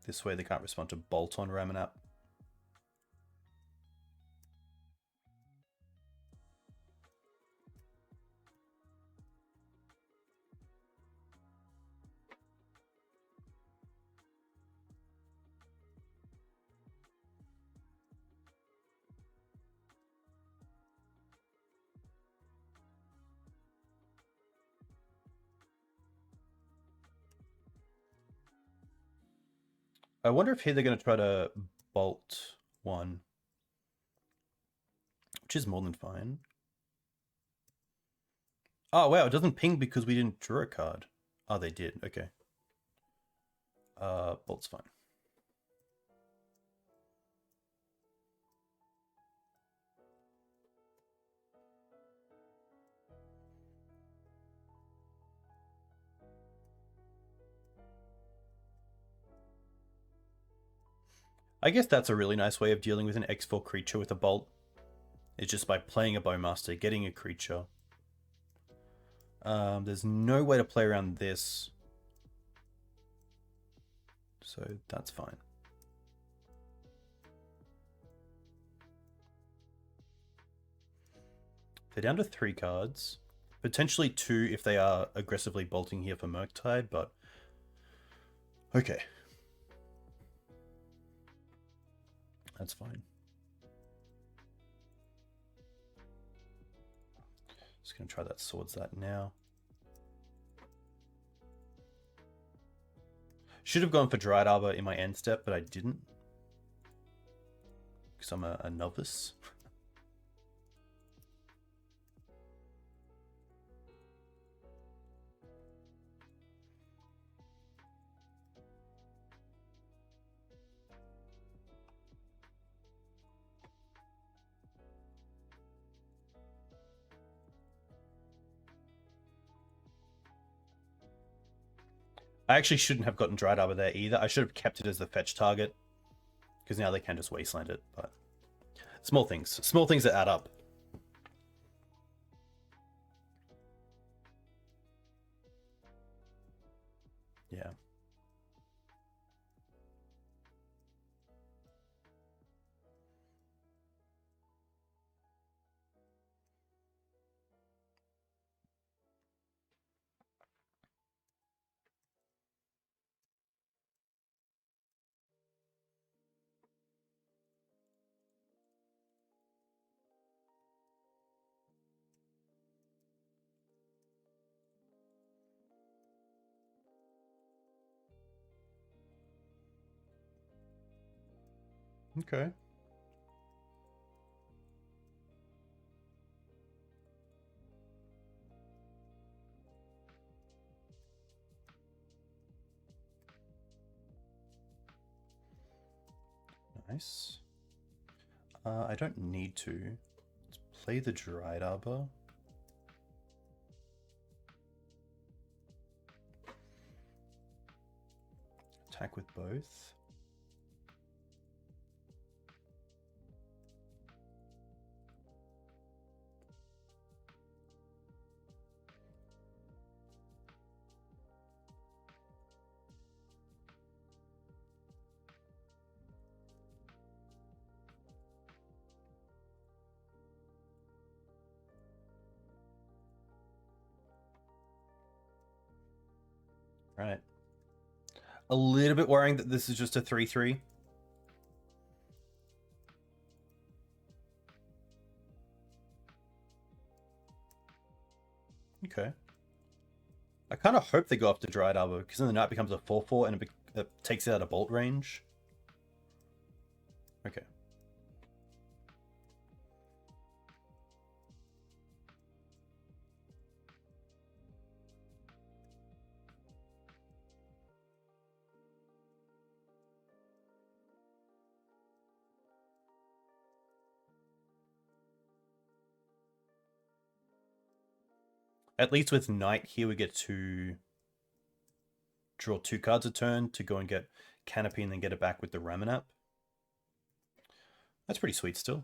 This way they can't respond to Bolt on Ramanap. I wonder if here they're going to try to Bolt one, which is more than fine. Oh, wow, it doesn't ping because we didn't draw a card. Oh, they did. Okay. Bolt's fine. I guess that's a really nice way of dealing with an X4 creature with a Bolt. It's just by playing a Bowmaster, getting a creature. There's no way to play around this. So that's fine. They're down to 3 cards. Potentially 2 if they are aggressively bolting here for Murktide, but... Okay. That's fine. Just going to try that Swords that now. Should have gone for Dryad Arbor in my end step, but I didn't. Because I'm a novice. I actually shouldn't have gotten Dried Arbor there either. I should have kept it as the fetch target, because now they can just wasteland it. But small things that add up. Yeah. Okay. Nice. I don't need to. Let's play the Dried Arbor. Attack with both. Right. A little bit worrying that this is just a 3/3. Okay. I kind of hope they go after Dried Arbor, because then the knight becomes a 4/4 and it takes it out of bolt range. Okay. At least with knight here, we get to draw 2 cards a turn to go and get Canopy and then get it back with the Ramanap. That's pretty sweet still.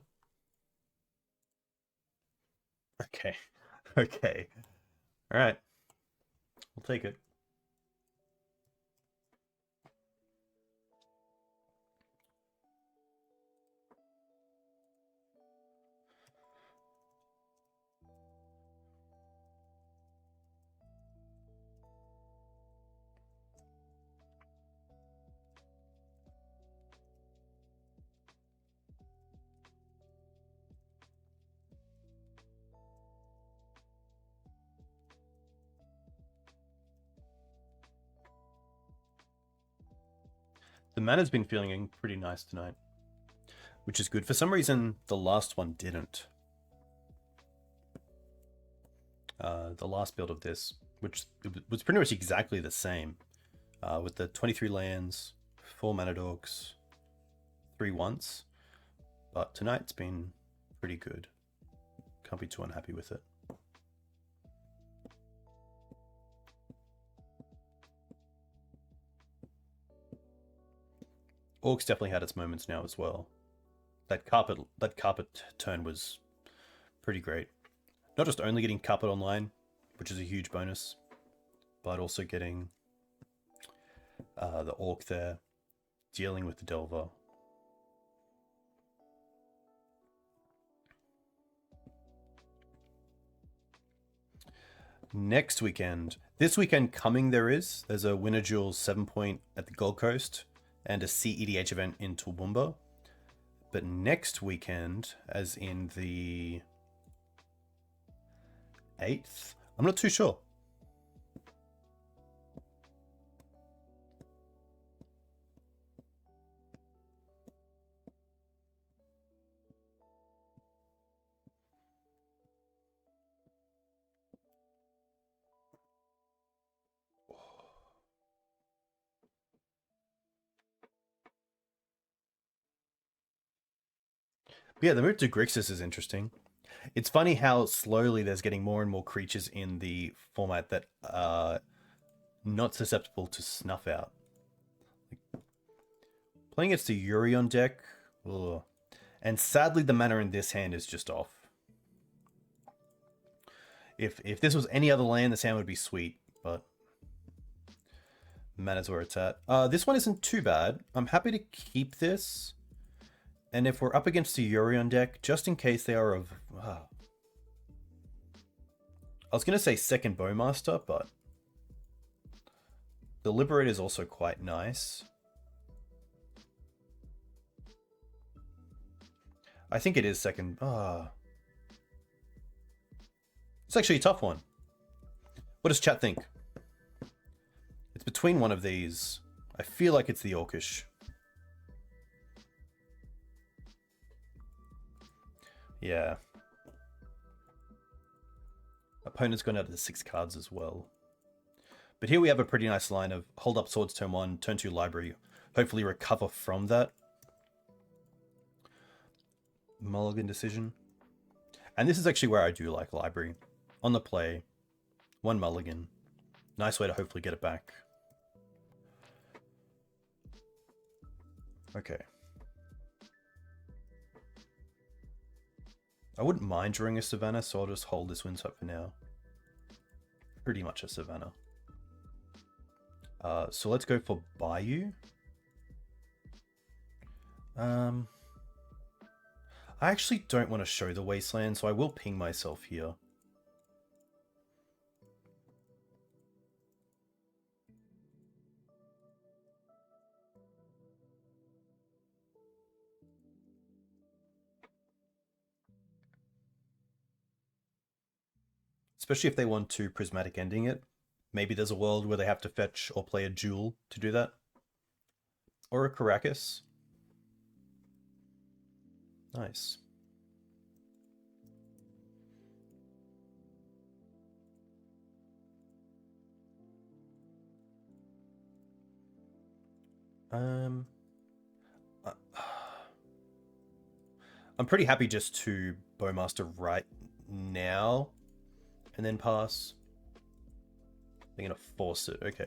Okay. Okay. All right. We'll take it. The mana's been feeling pretty nice tonight, which is good. For some reason, the last one didn't. The last build of this, which was pretty much exactly the same, with the 23 lands, 4 mana dogs, 3 once. But tonight's been pretty good. Can't be too unhappy with it. Orcs definitely had its moments now as well. That carpet turn was pretty great. Not just only getting carpet online, which is a huge bonus, but also getting the orc there, dealing with the Delver. Next weekend, this weekend coming, there's a Winter Duels 7-point at the Gold Coast and a CEDH event in Toowoomba. But next weekend, as in the 8th, I'm not too sure. Yeah, the move to Grixis is interesting. It's funny how slowly there's getting more and more creatures in the format that not susceptible to snuff out. Playing against the Yorion deck, ugh. And sadly the mana in this hand is just off. If this was any other land, this hand would be sweet, but mana's where it's at. This one isn't too bad. I'm happy to keep this. And if we're up against the Yorion deck, just in case they are of... I was going to say second Bowmaster, but the Liberator is also quite nice. I think it is second. It's actually a tough one. What does chat think? It's between one of these. I feel like it's the Orcish. Yeah. Opponent's gone out of the 6 cards as well. But here we have a pretty nice line of hold up swords turn 1, turn 2 library. Hopefully recover from that. Mulligan decision. And this is actually where I do like library. On the play. 1 mulligan. Nice way to hopefully get it back. Okay. I wouldn't mind drawing a Savannah, so I'll just hold this Windsock for now. Pretty much a Savannah. So let's go for Bayou. I actually don't want to show the Wasteland, so I will ping myself here. Especially if they want to Prismatic Ending it. Maybe there's a world where they have to fetch or play a Jewel to do that. Or a Caracas. Nice. I'm pretty happy just to Bowmaster right now and then pass. They're gonna force it. Okay,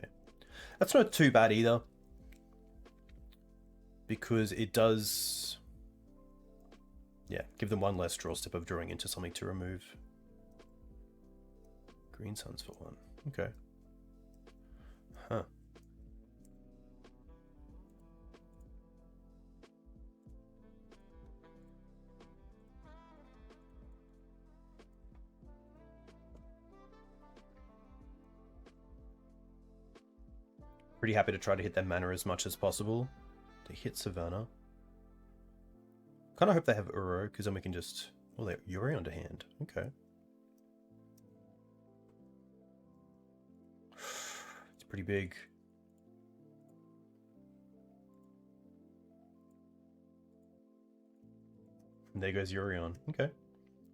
that's not too bad either, because it does, yeah, give them one less draw step of drawing into something to remove. Green Suns for 1. Okay. Huh. Pretty happy to try to hit that mana as much as possible. They hit Savannah. Kind of hope they have Uro, because then we can just... well, they're Yuri onto hand. Okay. It's pretty big. And there goes Yurion. Okay.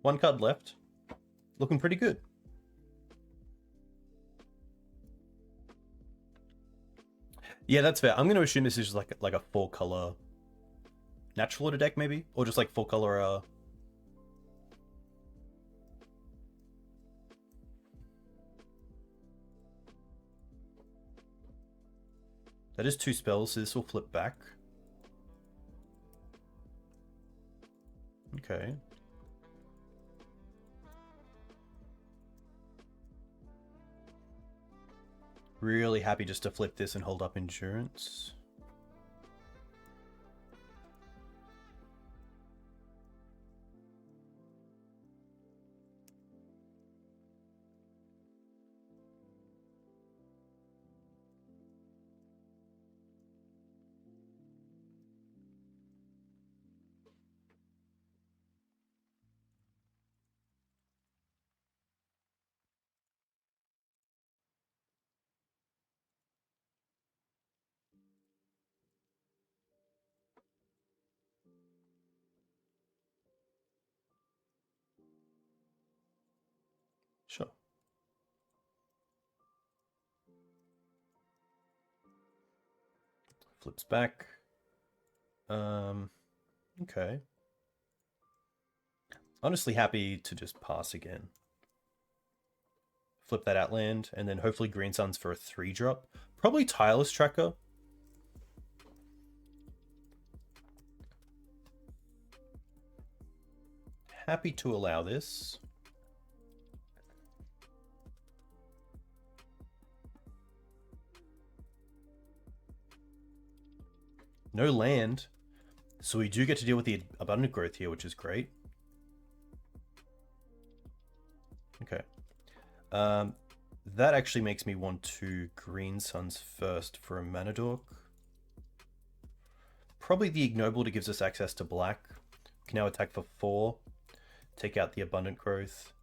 1 card left. Looking pretty good. Yeah, that's fair. I'm going to assume this is just like a 4-color natural order deck, maybe? Or just like 4-color... That is 2 spells, so this will flip back. Okay. Really happy just to flip this and hold up Endurance. Sure. Flips back. Okay. Honestly happy to just pass again. flip that Outland, and then hopefully Green Suns for a 3-drop. Probably Tireless Tracker. Happy to allow this. No land, so we do get to deal with the abundant growth here, which is great. Okay. That actually makes me want to Green Suns first for a Mana Dork. Probably the Ignoble gives us access to black. We can now attack for 4. Take out the abundant growth.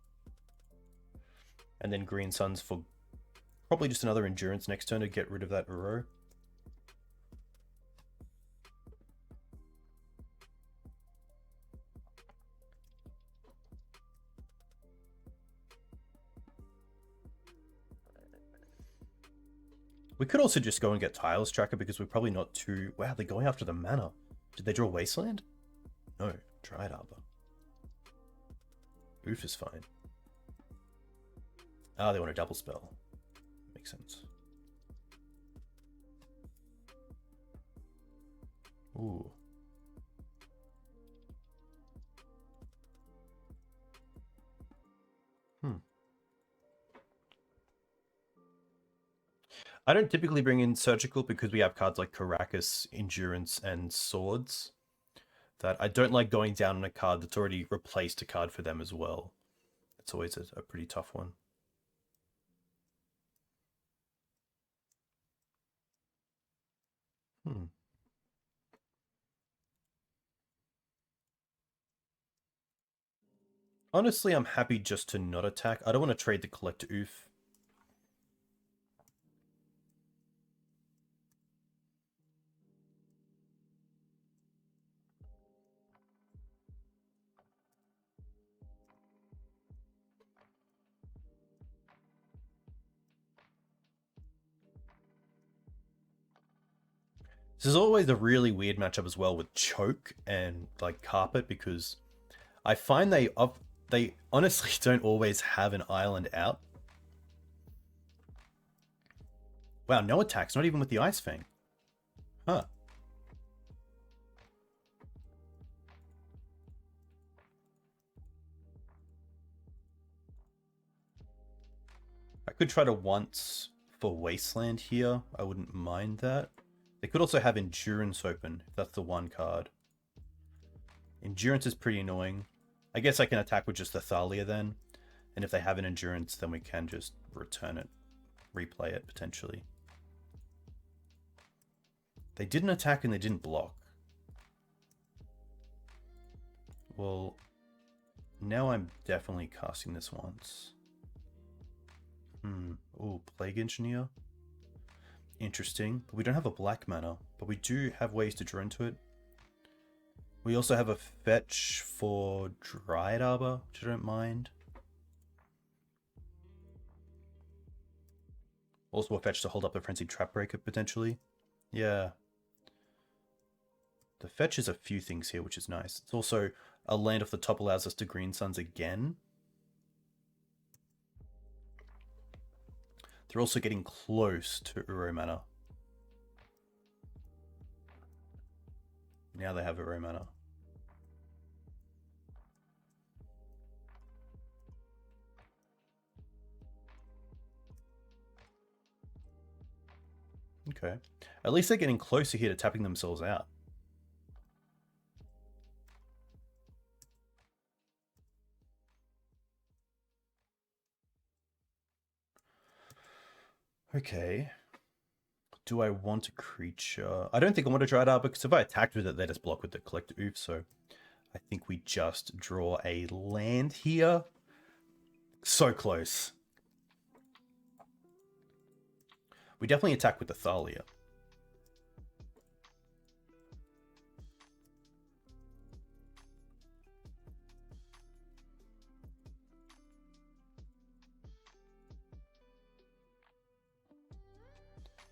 And then Green Suns for probably just another endurance next turn to get rid of that Uro. We could also just go and get Tireless Tracker because we're probably not too... Wow, they're going after the mana. Did they draw Wasteland? No, Dryad Arbor. Oof is fine. Ah, they want a double spell. Makes sense. Ooh. I don't typically bring in Surgical because we have cards like Caracas, Endurance, and Swords. That I don't like going down on a card that's already replaced a card for them as well. It's always a pretty tough one. Honestly, I'm happy just to not attack. I don't want to trade the Collect Oof. This is always a really weird matchup as well with Choke and like Carpet because I find they honestly don't always have an island out. Wow, no attacks, not even with the Ice Fang. Huh. I could try to once for Wasteland here. I wouldn't mind that. They could also have Endurance open, if that's the one card. Endurance is pretty annoying. I guess I can attack with just the Thalia then. And if they have an Endurance, then we can just return it. Replay it, potentially. They didn't attack and they didn't block. Well, now I'm definitely casting this once. Oh, Plague Engineer. Interesting. We don't have a black mana, but we do have ways to draw into it. We also have a fetch for Dryad Arbor, which I don't mind. Also a fetch to hold up the Frenzied Trapbreaker, potentially. Yeah. The fetch is a few things here, which is nice. It's also a land off the top allows us to Green Suns again. They're also getting close to Uro mana. Now they have Uro mana. Okay. At least they're getting closer here to tapping themselves out. Okay. Do I want a creature? I don't think I want to Dryad Arbor because if I attacked with it, they just block with the Collect Oof. So I think we just draw a land here. So close. We definitely attack with the Thalia.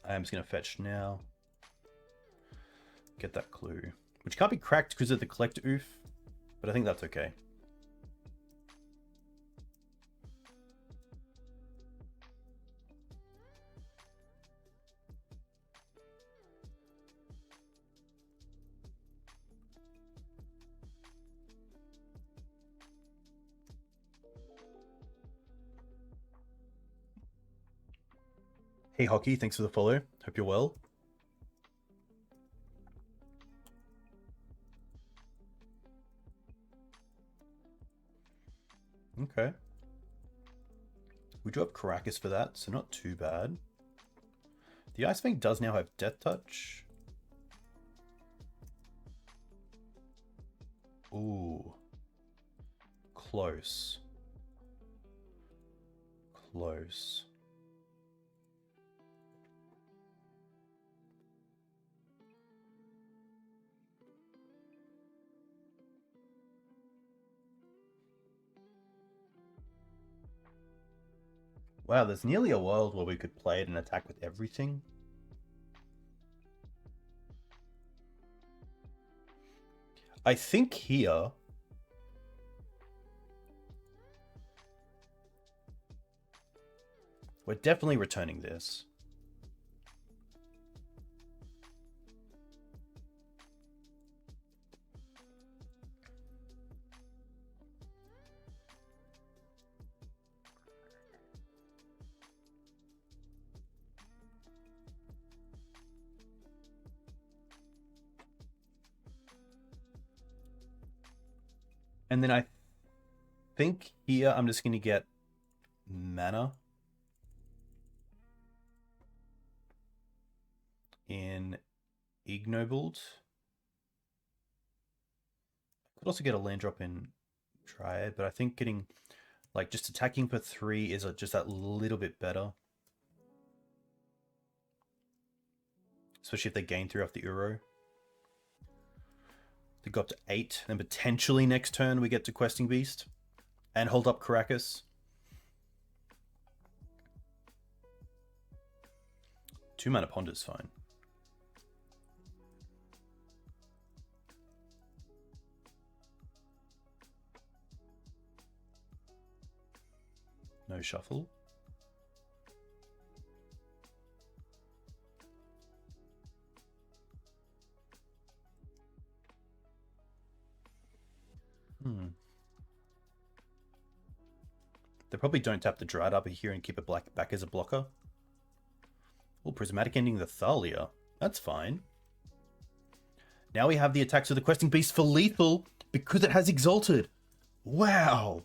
I'm just going to fetch now. Get that clue. Which can't be cracked because of the Collect Oof, but I think that's okay. Hey Hockey, thanks for the follow. Hope you're well. Okay. We do have Caracas for that, so not too bad. The Ice Fang does now have Death Touch. Ooh. Close. Close. Wow, there's nearly a world where we could play it and attack with everything. I think here... we're definitely returning this. And then I think here I'm just going to get mana in Ignobled. Could also get a land drop in Triad, but I think getting, like, just attacking for 3 is just that little bit better. Especially if they gain 3 off the Uro. They go up to 8, and potentially next turn we get to Questing Beast and hold up Caracas. 2 mana Ponder's fine. No shuffle. They probably don't tap the Dryad up here and keep it back as a blocker. Oh, Prismatic ending the Thalia. That's fine. Now we have the attacks of the Questing Beast for lethal because it has Exalted. Wow.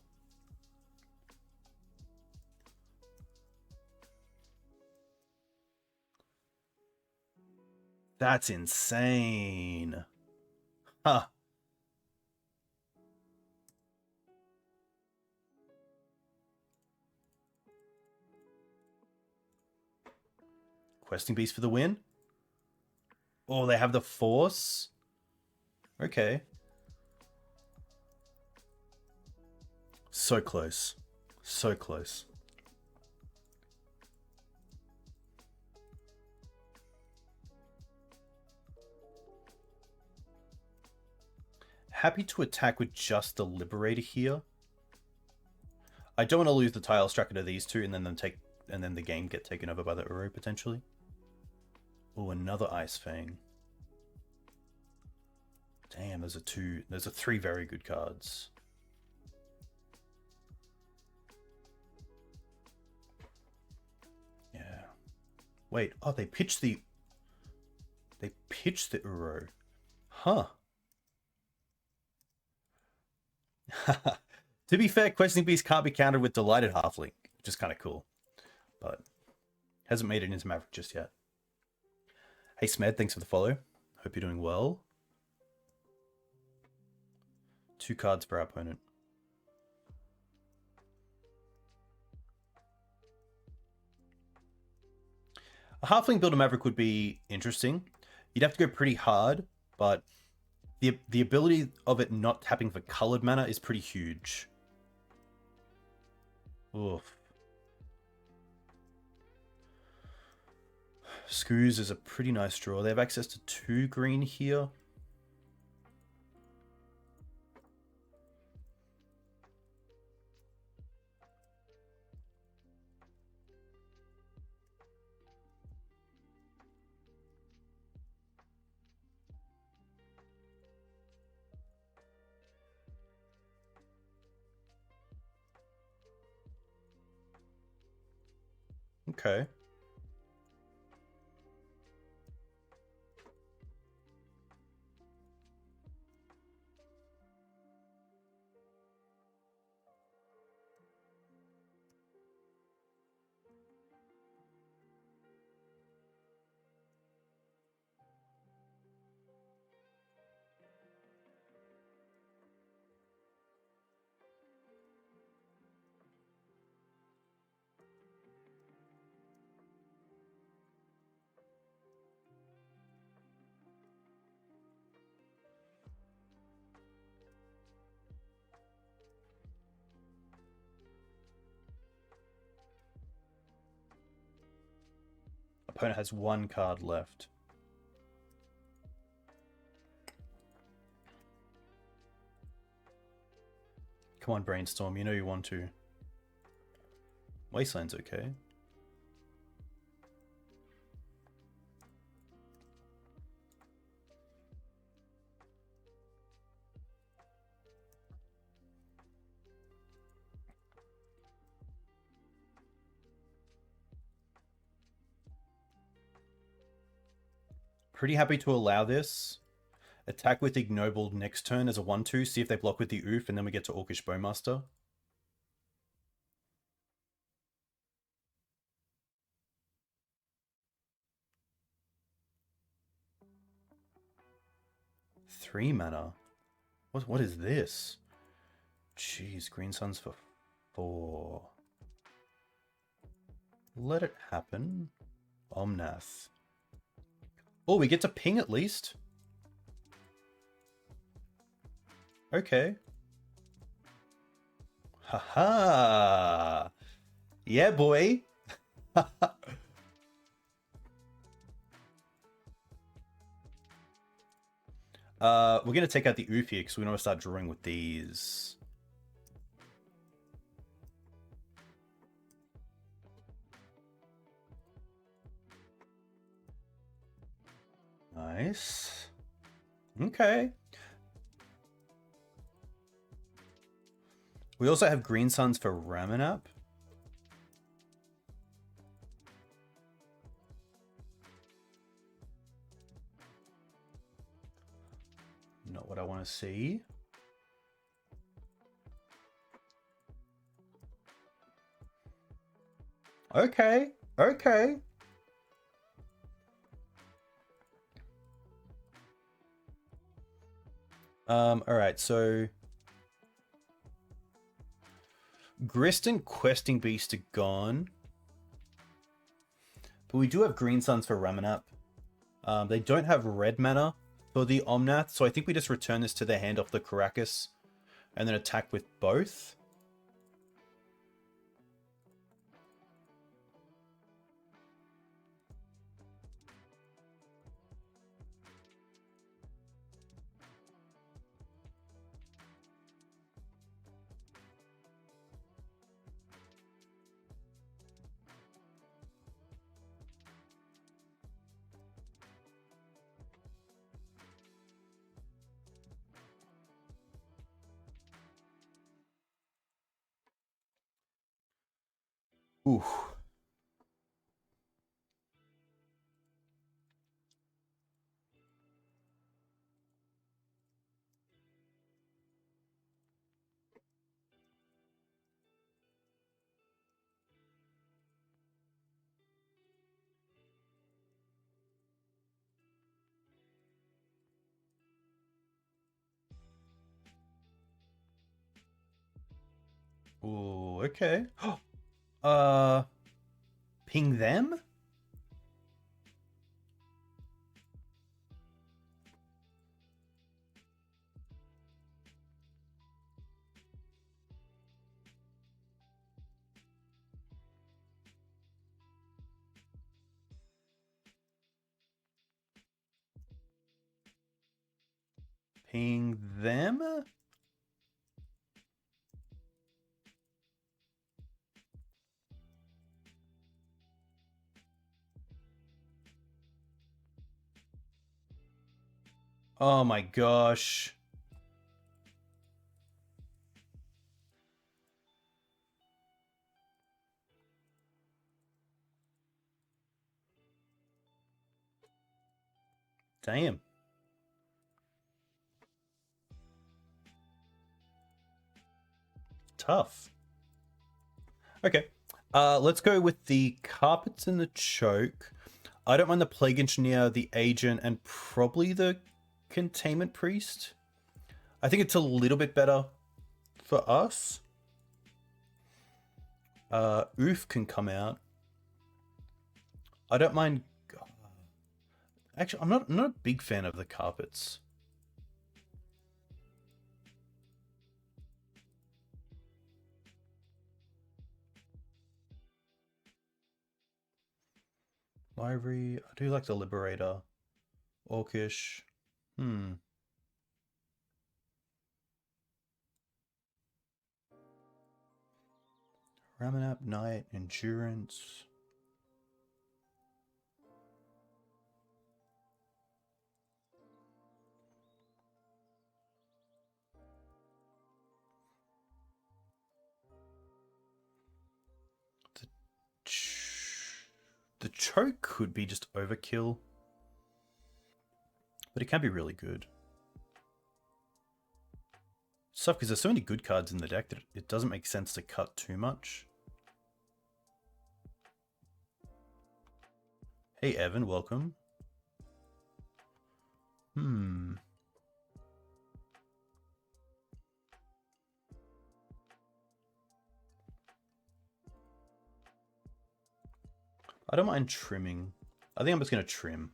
That's insane. Huh. Questing Beast for the win. Oh, they have the Force. Okay. So close. So close. Happy to attack with just the Liberator here. I don't want to lose the Tile Tracker to these two and then the game get taken over by the Uro potentially. Oh, another Ice Fang. Damn, those are 3 very good cards. Yeah. Wait, oh, they pitched the Uro. Huh. To be fair, Questing Beast can't be countered with Delighted Halfling, which is kind of cool. But hasn't made it into Maverick just yet. Hey Smed, thanks for the follow. Hope you're doing well. 2 cards per opponent. A Halfling build a Maverick would be interesting. You'd have to go pretty hard, but the ability of it not tapping for colored mana is pretty huge. Oof. Screws is a pretty nice draw. They have access to 2 green here. Okay. opponent has one card left. Come on, Brainstorm. You know you want to. Wasteland's okay. Pretty happy to allow this. Attack with Ignoble next turn as a 1/2. See if they block with the Oof, and then we get to Orcish Bowmaster. Three mana. What is this? Jeez, Green Suns for 4. Let it happen. Omnath. Oh, we get to ping at least. Okay. Haha. Yeah, boy. We're going to take out the Oof here because we're going to start drawing with these. Nice. Okay. We also have Green Suns for Ramanap. Not what I want to see. Okay. Okay. All right, so Grist and Questing Beast are gone. But we do have Green Suns for Ramanap. They don't have red mana for the Omnath, so I think we just return this to their hand off the Caracas and then attack with both. Ooh. Ooh, okay. Ping them? Ping them? Oh my gosh. Damn. Tough. Okay. Let's go with the Carpets and the Choke. I don't mind the Plague Engineer, the Agent, and probably the Containment Priest. I think it's a little bit better for us. Oof can come out. I don't mind. Actually, I'm not a big fan of the Carpets. Library. I do like the Liberator. Orcish. Ramanap, Knight, Endurance. The choke could be just overkill, but it can be really good. It's tough because there's so many good cards in the deck that it doesn't make sense to cut too much. Hey Evan, welcome. I don't mind trimming. I think I'm just going to trim.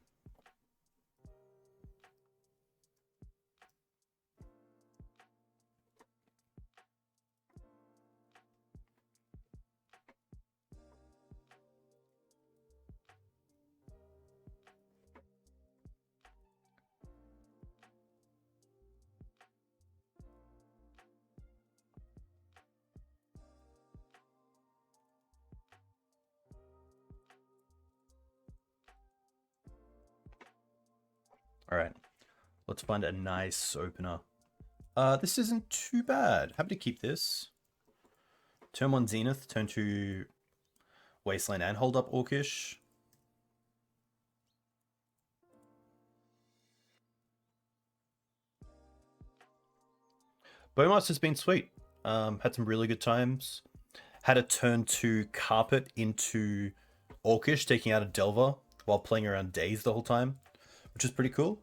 All right, let's find a nice opener. This isn't too bad. Happy to keep this. Turn 1 Zenith, turn 2 Wasteland and hold up Orcish. Bowmaster's been sweet. Had some really good times. Had a turn 2 Carpet into Orcish, taking out a Delver while playing around Daze the whole time, which is pretty cool.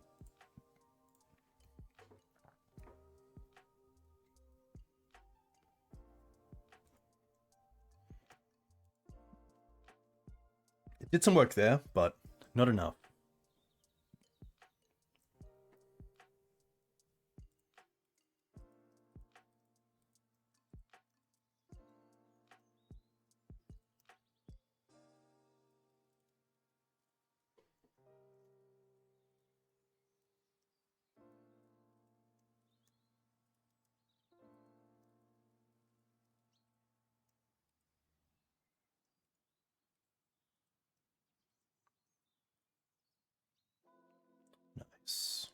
It did some work there, but not enough. Nice.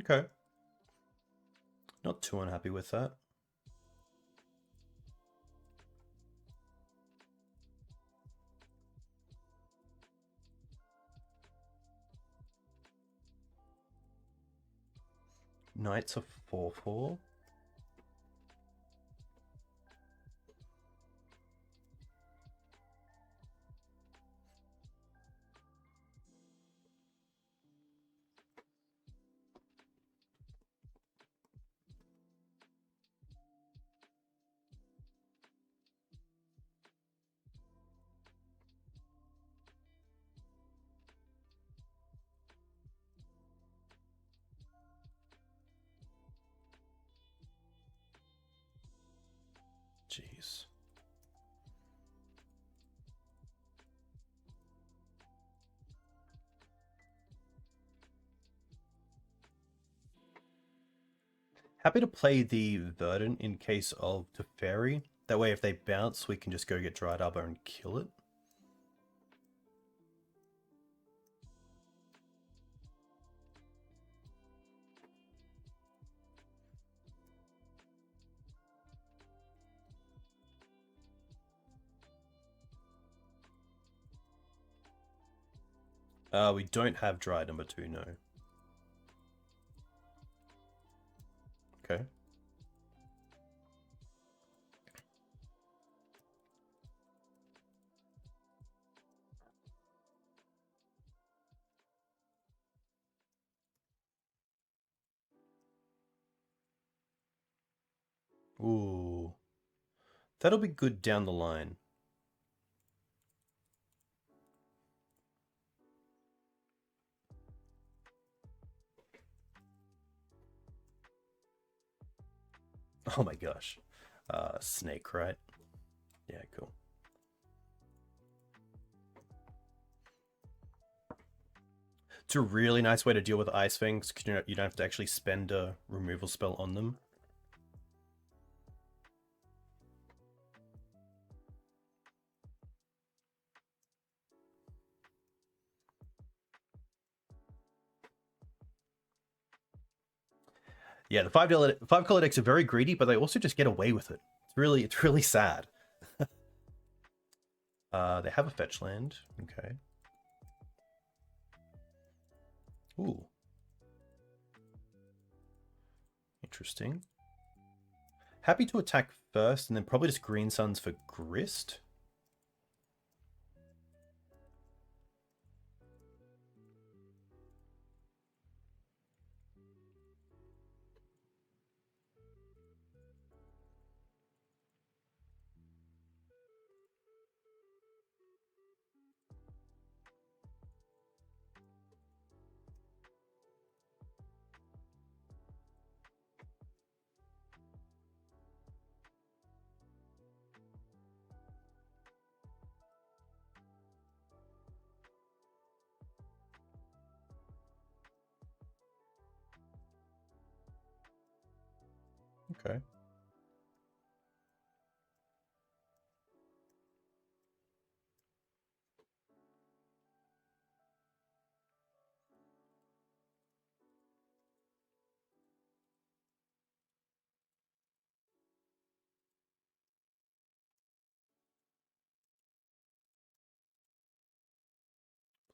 Okay. Not too unhappy with that. Knight's a 4/4. Jeez. Happy to play the Verdant in case of Teferi. That way if they bounce, we can just go get Dried Arbor and kill it. We don't have Dry number 2, no. Okay. Ooh. That'll be good down the line. Oh my gosh. Snake, right? Yeah, cool. It's a really nice way to deal with Ice Fangs because you don't have to actually spend a removal spell on them. Yeah, the five color decks are very greedy, but they also just get away with it. It's really sad. They have a fetch land. Okay. Ooh. Interesting. Happy to attack first, and then probably just Green Suns for Grist. Okay.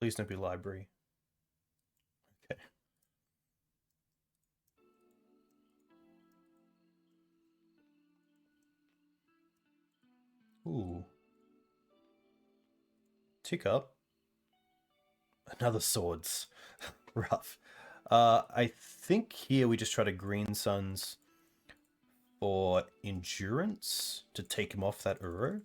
Please don't be library. Okay. Ooh. Tick up. Another swords. Rough. I think here we just try to Green Suns for endurance to take him off that Uro.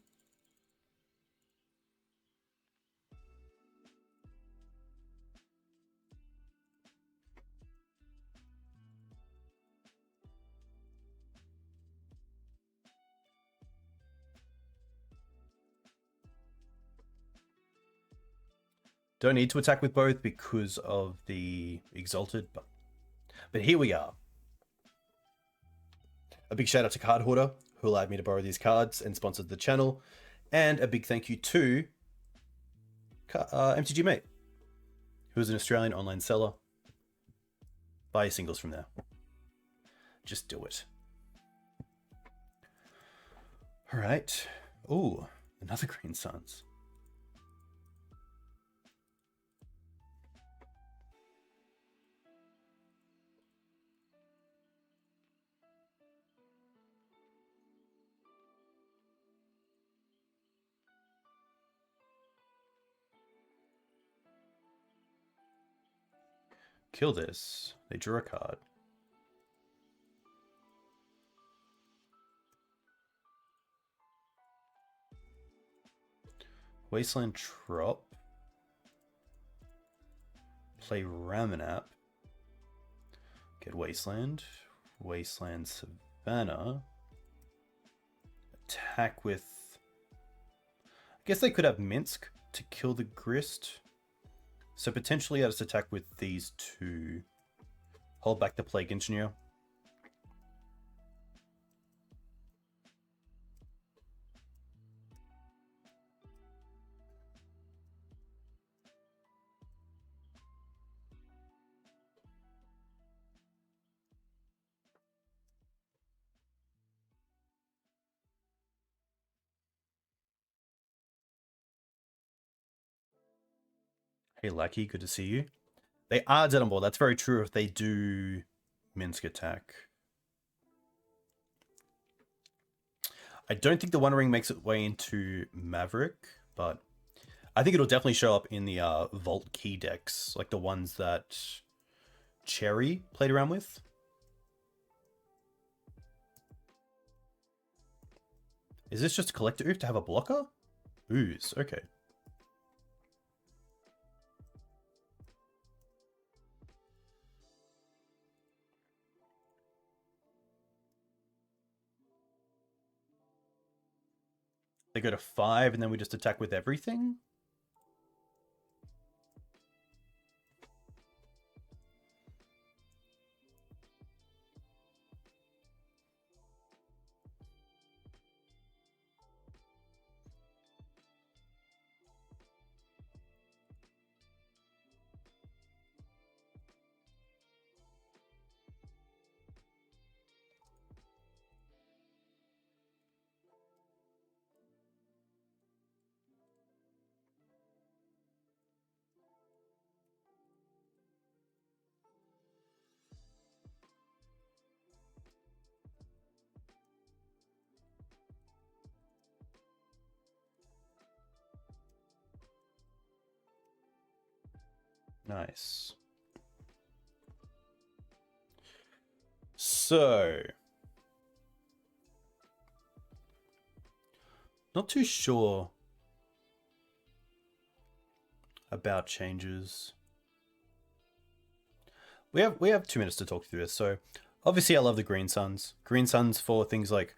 Don't need to attack with both because of the Exalted, but here we are. A big shout out to Card Hoarder, who allowed me to borrow these cards and sponsored the channel. And a big thank you to MTG Mate, who is an Australian online seller. Buy your singles from there. Just do it. All right. Ooh, another Green Suns. Kill this. They drew a card. Wasteland Trop. Play Ramanap. Get Wasteland. Wasteland Savannah. Attack with... I guess they could have Minsk to kill the Grist. So potentially I'll just attack with these two. Hold back the Plague Engineer. Hey Lackey, good to see you. They are dead on board. That's very true if they do Minsk attack. I don't think the One Ring makes its way into Maverick, but I think it'll definitely show up in the Vault Key decks, like the ones that Cherry played around with. Is this just a collector oof to have a blocker? Ooze, okay. They go to 5 and then we just attack with everything? Nice. So, not too sure about changes. We have 2 minutes to talk through this. So, obviously, I love the Green Suns. Green Suns for things like,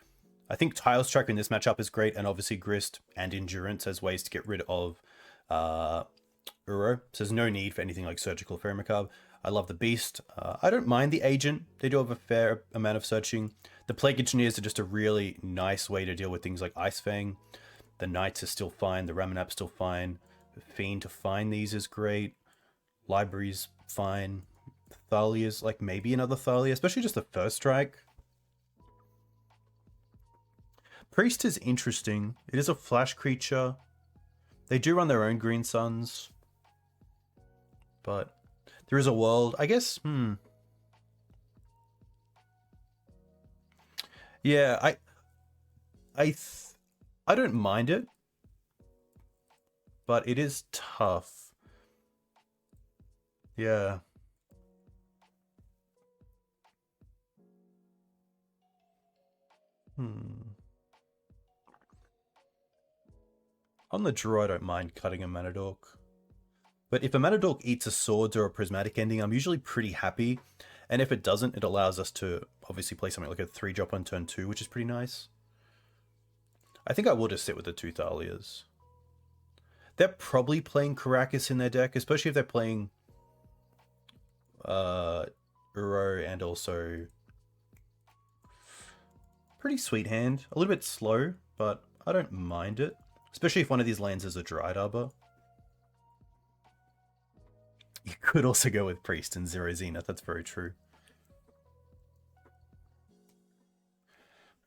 I think Tile Strike in this matchup is great, and obviously Grist and Endurance as ways to get rid of Uro. So there's no need for anything like Surgical Ferromacabre. I love the Beast. I don't mind the Agent. They do have a fair amount of searching. The Plague Engineers are just a really nice way to deal with things like Ice Fang. The Knights are still fine. The Ramanap's still fine. The Fiend to find these is great. Library's fine. Thalia's like maybe another Thalia, especially just the first strike. Priest is interesting. It is a flash creature. They do run their own Green Suns. But there is a world, I guess, Yeah, I don't mind it. But it is tough. Yeah. On the draw, I don't mind cutting a Manadork. But if a Manadork eats a Swords or a Prismatic Ending, I'm usually pretty happy. And if it doesn't, it allows us to obviously play something like a 3-drop on turn 2, which is pretty nice. I think I will just sit with the 2 Thalias. They're probably playing Karakas in their deck, especially if they're playing Uro and also pretty sweet hand. A little bit slow, but I don't mind it. Especially if one of these lands is a Dryad Arbor. You could also go with Priest and 0 Zenith, that's very true.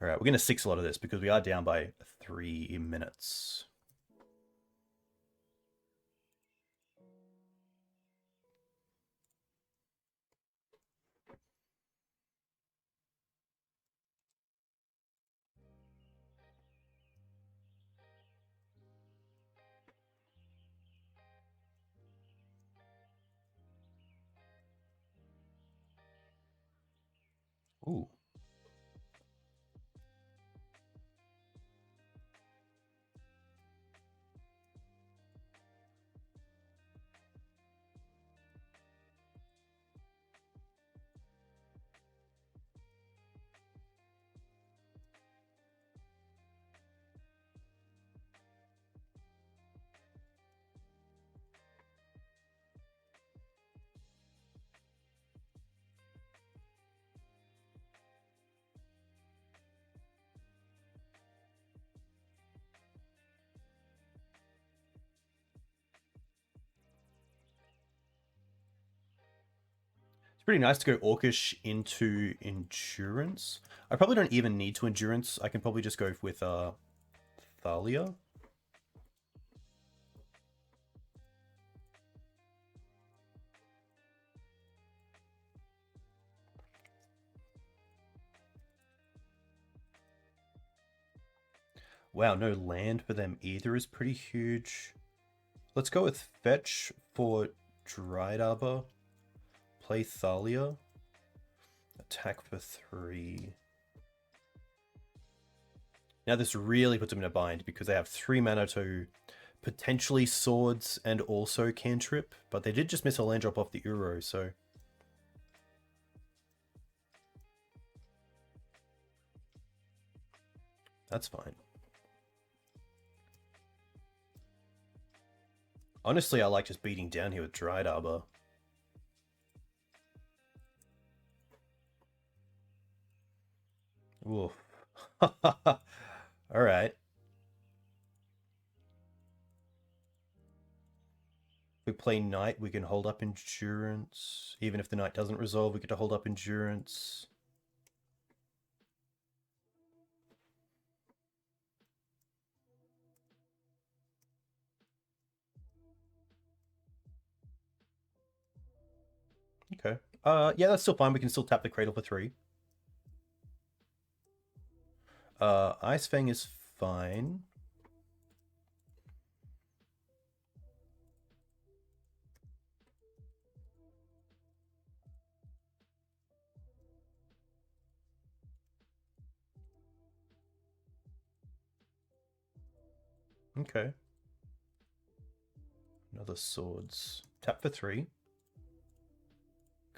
Alright, we're going to 6 a lot of this because we are down by 3 minutes. Ooh. It's pretty nice to go Orcish into Endurance. I probably don't even need to Endurance. I can probably just go with Thalia. Wow, no land for them either is pretty huge. Let's go with Fetch for Dryad Arbor. Play Thalia. Attack for 3. Now this really puts them in a bind because they have 3 mana to potentially Swords and also Cantrip, but they did just miss a land drop off the Uro, so... That's fine. Honestly, I like just beating down here with Dried Arbor. Oof. Alright. If we play Knight, we can hold up Endurance. Even if the Knight doesn't resolve, we get to hold up Endurance. Okay. Yeah, that's still fine. We can still tap the Cradle for 3. Ice Fang is fine. Okay. Another Swords. Tap for 3.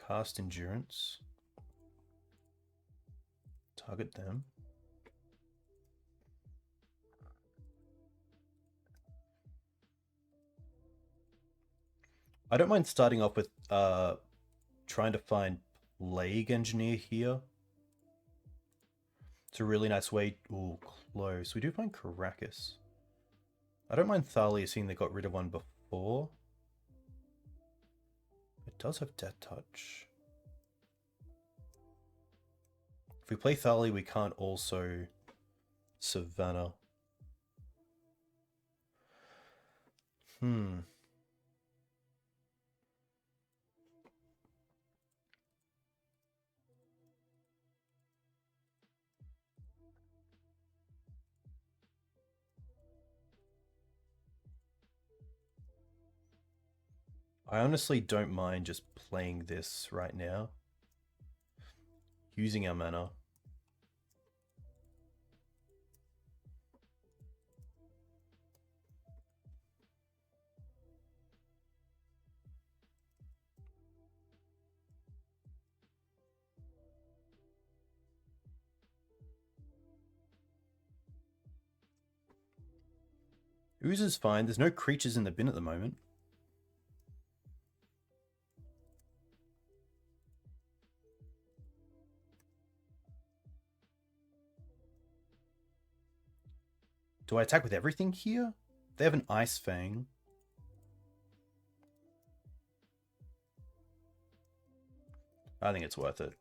Cast Endurance. Target them. I don't mind starting off with trying to find Plague Engineer here. It's a really nice way. Ooh, close. We do find Caracas. I don't mind Thalia, seeing they got rid of one before. It does have Death Touch. If we play Thalia, we can't also Savannah. I honestly don't mind just playing this right now. Using our mana. Ooze is fine. There's no creatures in the bin at the moment. Do I attack with everything here? They have an Ice Fang. I think it's worth it.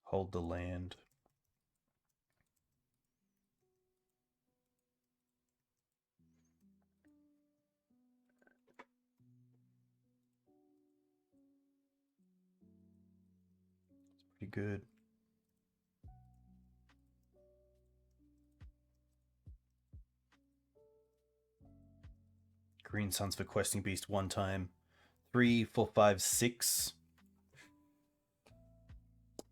Hold the land. It's pretty good. Green Suns for Questing Beast one time. 3, 4, 5, 6.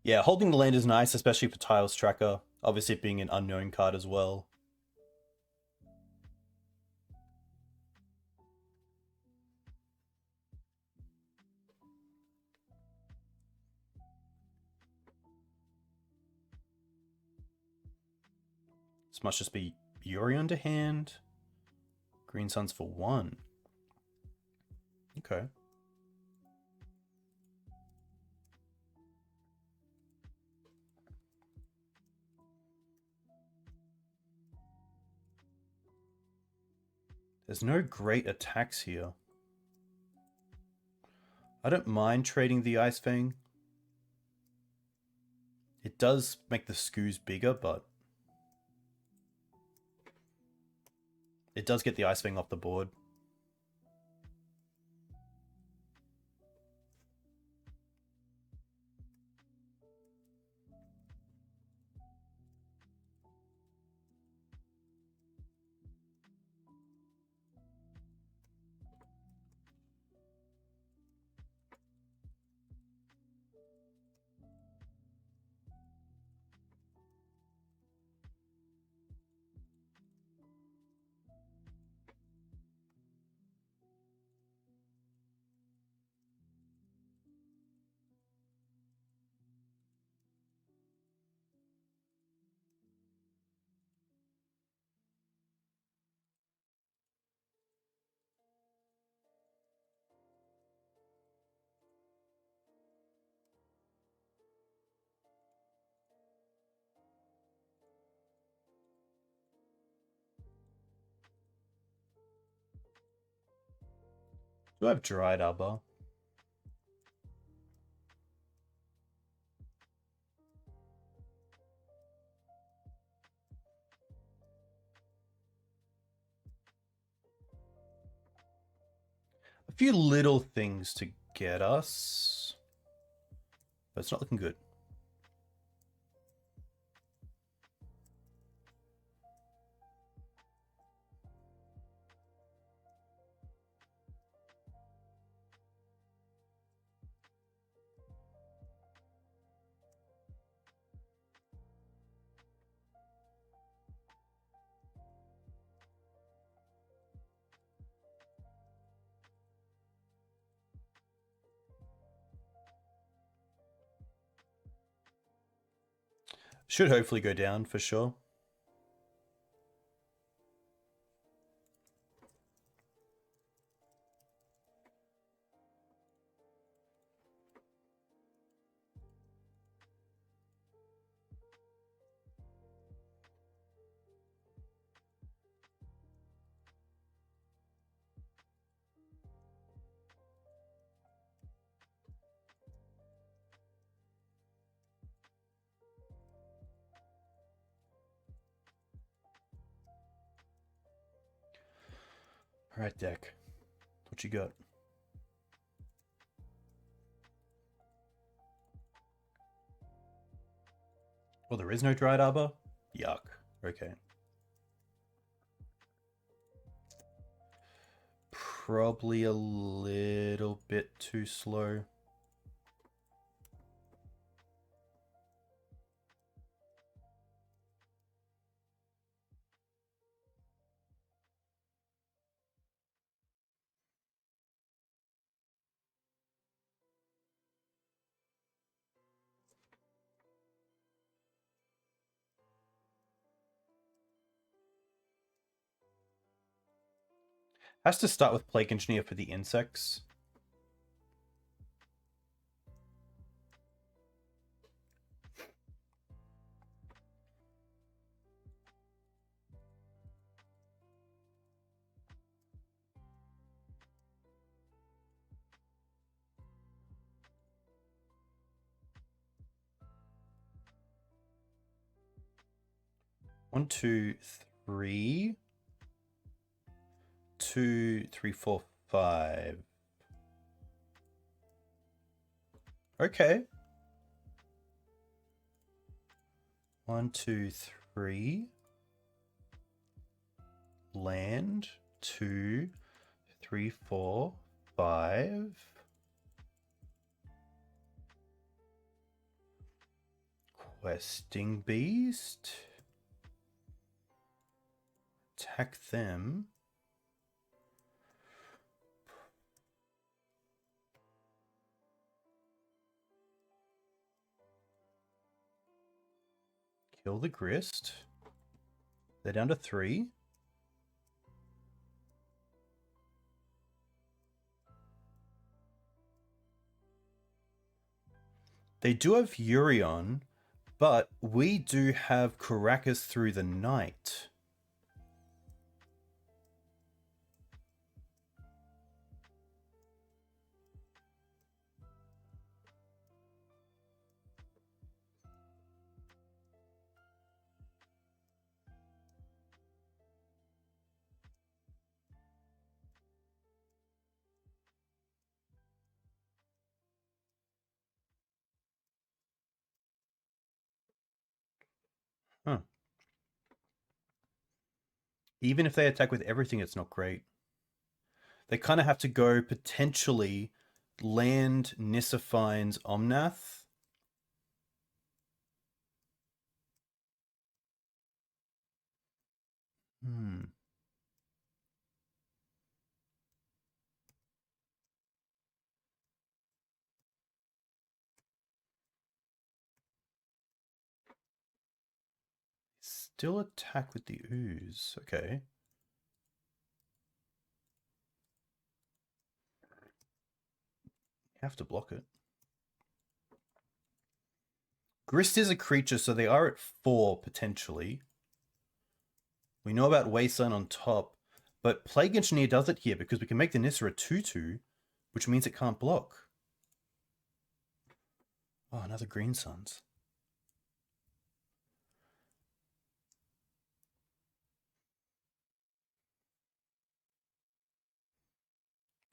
Yeah, holding the land is nice, especially for Tiles Tracker. Obviously, it being an unknown card as well. This must just be Yuri underhand. Green Suns for 1. Okay. There's no great attacks here. I don't mind trading the Ice Fang. It does make the scoos bigger, but it does get the Ice Fang off the board. Do I have Dried Arbor? A few little things to get us, but it's not looking good. Should hopefully go down for sure. All right, deck. What you got? Well, there is no Dried Arbor? Yuck. Okay. Probably a little bit too slow. Has to start with Plague Engineer for the insects. One, two, three. 2, 3, 4, 5. Okay. 1, 2, 3. Land. 2, 3, 4, 5. Questing Beast. Attack them. Kill the Grist. They're down to 3. They do have Urion, but we do have Caracas through the night. Huh. Even if they attack with everything, it's not great. They kind of have to go potentially land Nisophine's Omnath. Still attack with the Ooze. Okay. Have to block it. Grist is a creature, so they are at 4 potentially. We know about Wasteland on top, but Plague Engineer does it here because we can make the Nissa a 2/2. which means it can't block. Oh, another Green Suns.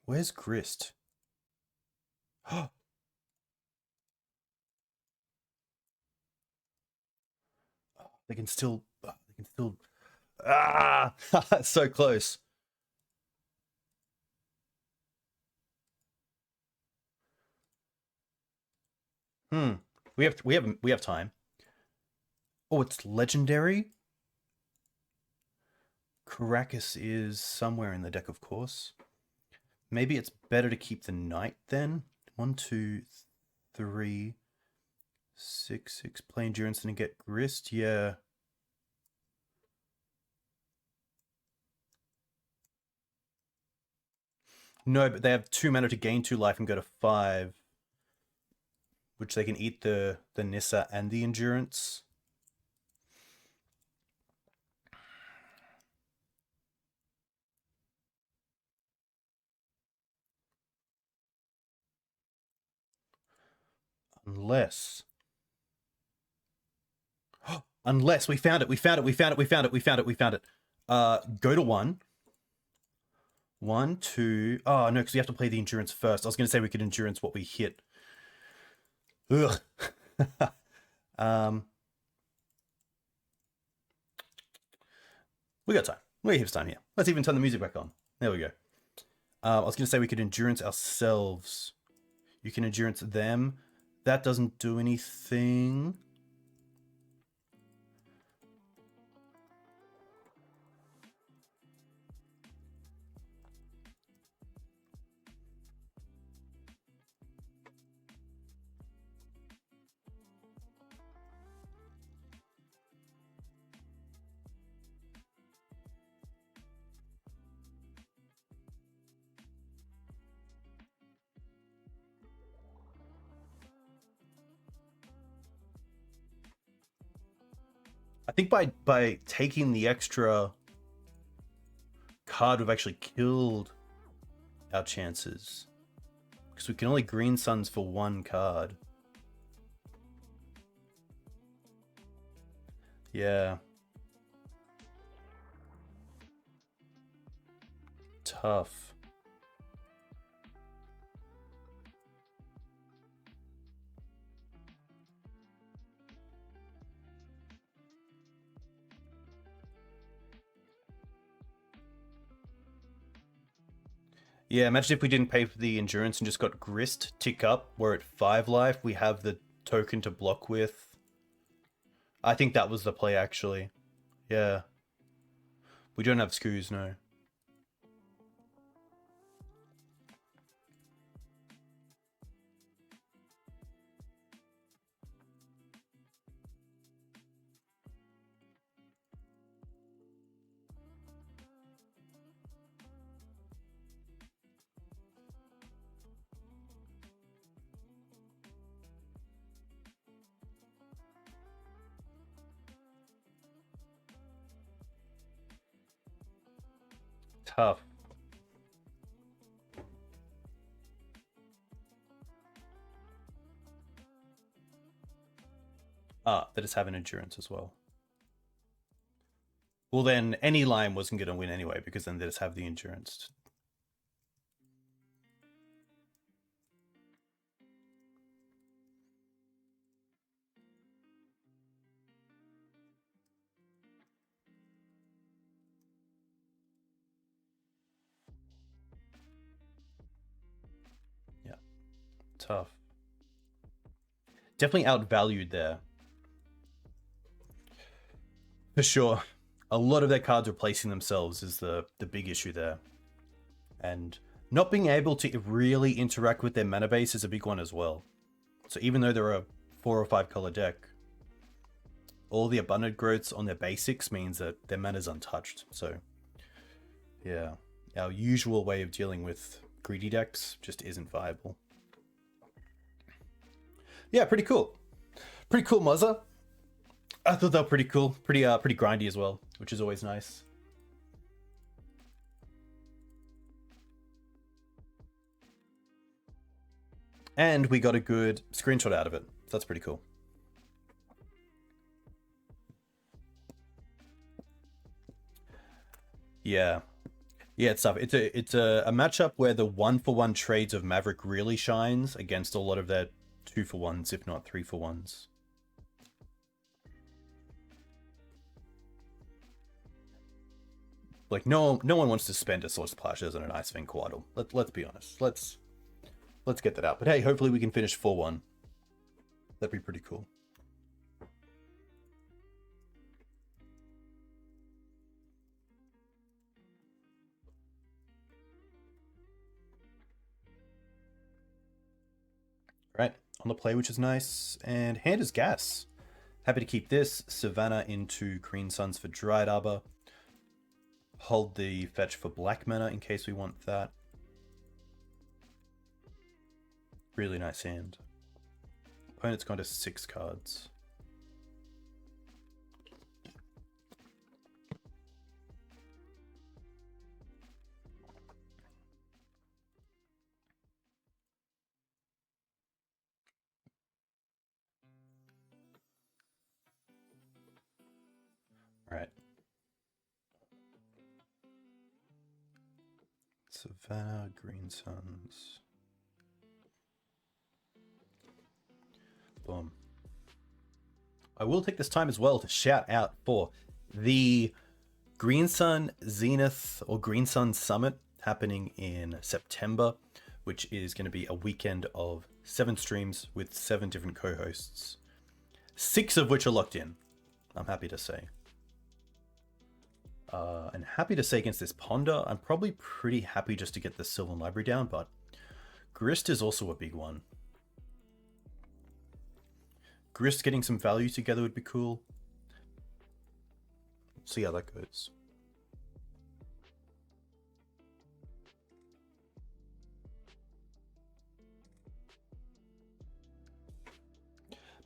Where's Grist? Oh, they can still. Ah, so close. We have time. Oh, it's legendary. Caracas is somewhere in the deck, of course. Maybe it's better to keep the knight then. 1, 2, 3, 6, 6. Play endurance and get grist. Yeah. No, but they have 2 mana to gain 2 life and go to 5, which they can eat the Nissa and the endurance. Unless we found it. Go to 1. 1, 2. Oh no, because we have to play the endurance first. I was gonna say we could endurance what we hit. Ugh. We got time. We have time here. Let's even turn the music back on. There we go. I was gonna say we could endurance ourselves. You can endurance them. That doesn't do anything. I think by taking the extra card, we've actually killed our chances. Because we can only Green Suns for 1 card. Yeah. Tough. Yeah, imagine if we didn't pay for the endurance and just got grist tick up. We're at 5 life. We have the token to block with. I think that was the play, actually. Yeah. We don't have scoos, no. Tough. Ah, that is having endurance as well. Well, then any line wasn't going to win anyway, because then they just have the endurance. Yeah. Tough. Definitely outvalued there. For sure. A lot of their cards replacing themselves is the big issue there. And not being able to really interact with their mana base is a big one as well. So even though they're a 4 or 5 color deck, all the abundant growths on their basics means that their mana is untouched. So yeah, our usual way of dealing with greedy decks just isn't viable. Yeah, pretty cool. Pretty cool, Mozza. I thought they were pretty cool. Pretty grindy as well, which is always nice. And we got a good screenshot out of it. So that's pretty cool. Yeah. Yeah, it's tough. It's a matchup where the 1-for-1 trades of Maverick really shines against a lot of their 2-for-1s, if not 3-for-1s. Like no one wants to spend a Sword Splashes on an Ice-Fang Quaddle. Let's be honest. Let's get that out. But hey, hopefully we can finish 4-1. That'd be pretty cool. Right, on the play, which is nice. And hand is gas. Happy to keep this. Savannah into Green Suns for Dried Arbor. Hold the fetch for black mana in case we want that. Really nice hand. Opponent's gone to 6 cards. Right. Savannah, Green Suns. Boom. I will take this time as well to shout out for the Green Sun Zenith or Green Sun Summit happening in September, which is going to be a weekend of 7 streams with 7 different co-hosts, 6 of which are locked in, I'm happy to say. And happy to say against this Ponder, I'm probably pretty happy just to get the Sylvan Library down, but Grist is also a big one. Grist getting some value together would be cool. See how that goes.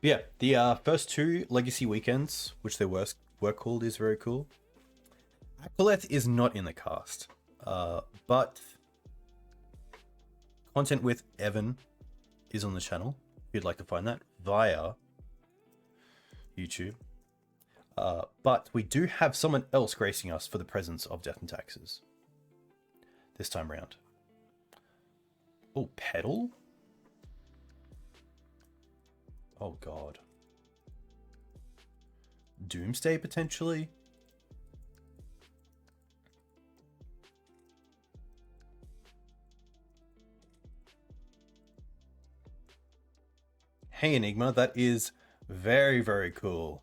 But yeah, the first 2 Legacy weekends, which they were called, is very cool. Aquileth is not in the cast, but content with Evan is on the channel. If you'd like to find that via YouTube. But we do have someone else gracing us for the presence of Death and Taxes this time around. Oh, Petal? Oh god. Doomsday potentially? Hey Enigma, that is very, very cool.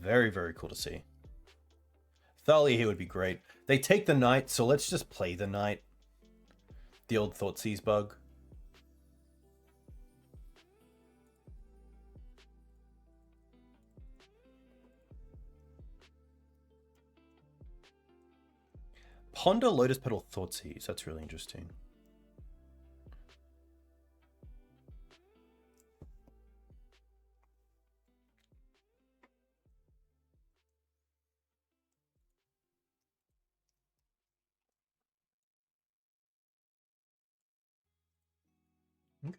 Very, very cool to see. Thalia here would be great. They take the knight, so let's just play the knight. The old Thoughtseize bug. Ponder Lotus Petal Thoughtseize. That's really interesting.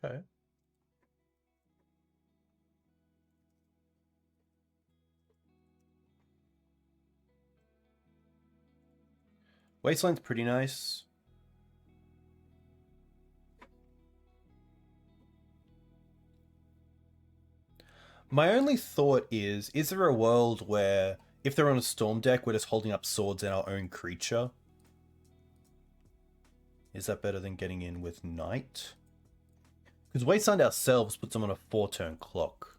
Okay. Wasteland's pretty nice. My only thought is there a world where if they're on a storm deck, we're just holding up swords and our own creature? Is that better than getting in with knight? Because Wasteland ourselves puts them on a 4-turn clock.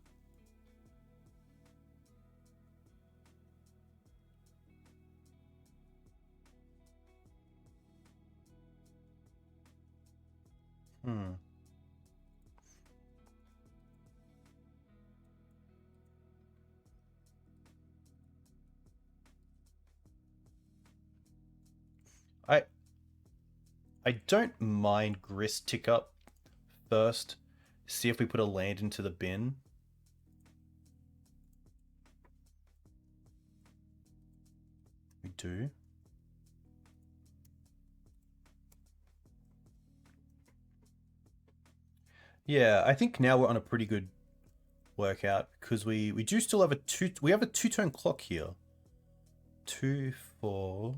I don't mind Grist tick up first. See if we put a land into the bin. We do. Yeah, I think now we're on a pretty good workout because we do still have a two-turn clock here. 2, 4,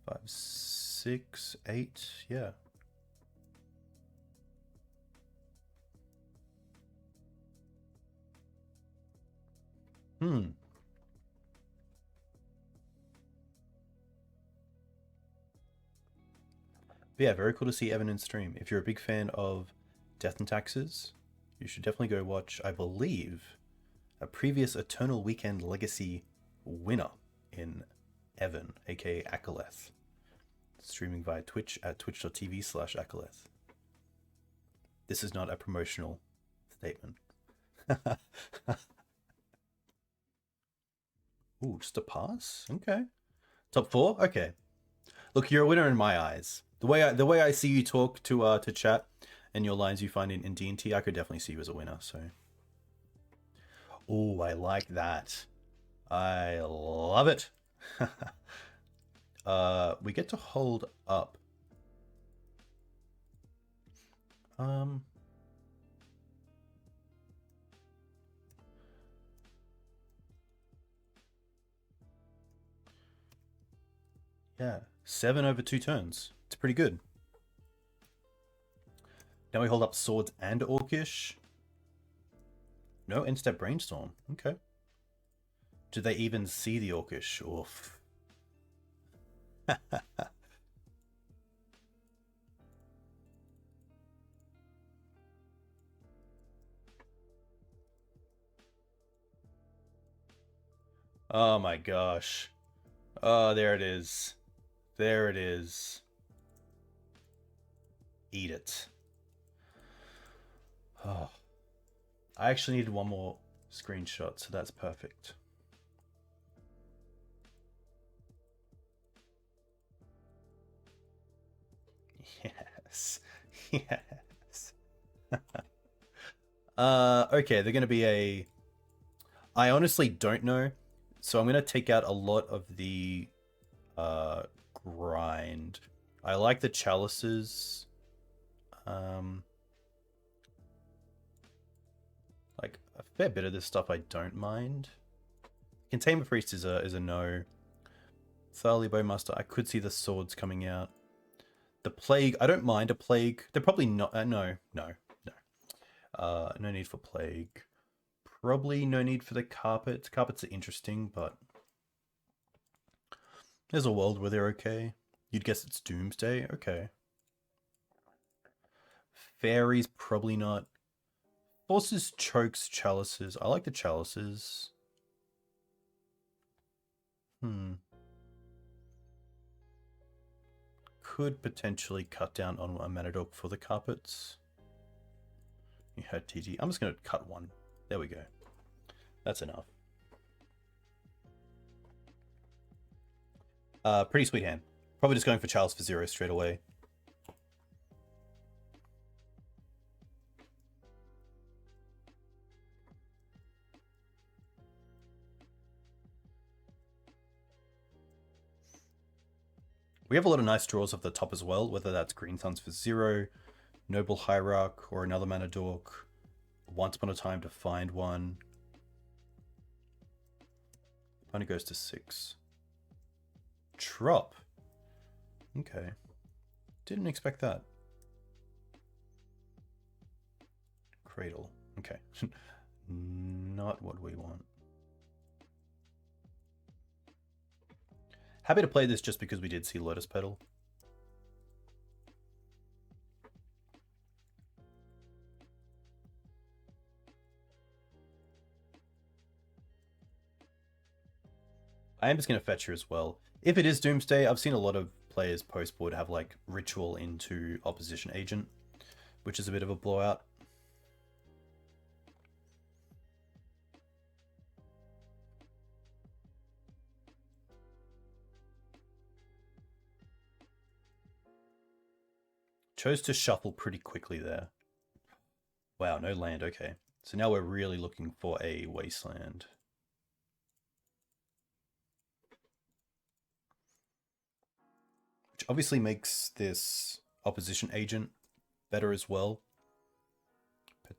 5, 6, 8. Yeah. Hmm. But yeah, very cool to see Evan in stream. If you're a big fan of Death and Taxes, you should definitely go watch, I believe, a previous Eternal Weekend Legacy winner in Evan, aka Akaleth, streaming via Twitch at twitch.tv/Akaleth. This is not a promotional statement. Ooh, just a pass? Okay. Top 4? Okay. Look, you're a winner in my eyes. The way I see you talk to chat and your lines you find in D&T, I could definitely see you as a winner, so. Oh, I like that. I love it. We get to hold up. Yeah, 7 over 2 turns. It's pretty good. Now we hold up Swords and Orcish. No end-step Brainstorm. Okay. Do they even see the Orcish? Oof. Oh my gosh. Oh, there it is. There it is. Eat it. Oh. I actually needed one more screenshot, so that's perfect. Yes. Yes. Okay, they're gonna be a... I honestly don't know. So I'm gonna take out a lot of the grind. I like the chalices. Like a fair bit of this stuff I don't mind. Containment Priest is a no. Thalia Bowmaster, I could see the swords coming out. The Plague, I don't mind a Plague. They're probably not. No. No need for Plague. Probably no need for the Carpets. Carpets are interesting, but there's a world where they're okay. You'd guess it's Doomsday? Okay. Fairies, probably not. Forces, Chokes, Chalices. I like the Chalices. Could potentially cut down on a mana dork for the Carpets. You had TG. I'm just going to cut one. There we go. That's enough. Pretty sweet hand. Probably just going for Charles for 0 straight away. We have a lot of nice draws off the top as well, whether that's Green Suns for 0, Noble Hierarch, or another mana dork. Once Upon a Time to find one. Opponent goes to 6. Trop. Okay. Didn't expect that. Cradle. Okay. Not what we want. Happy to play this just because we did see Lotus Petal. I am just going to fetch her as well. If it is Doomsday, I've seen a lot of players post-board have like Ritual into Opposition Agent, which is a bit of a blowout. Chose to shuffle pretty quickly there. Wow, no land, okay. So now we're really looking for a Wasteland. Which obviously makes this Opposition Agent better as well.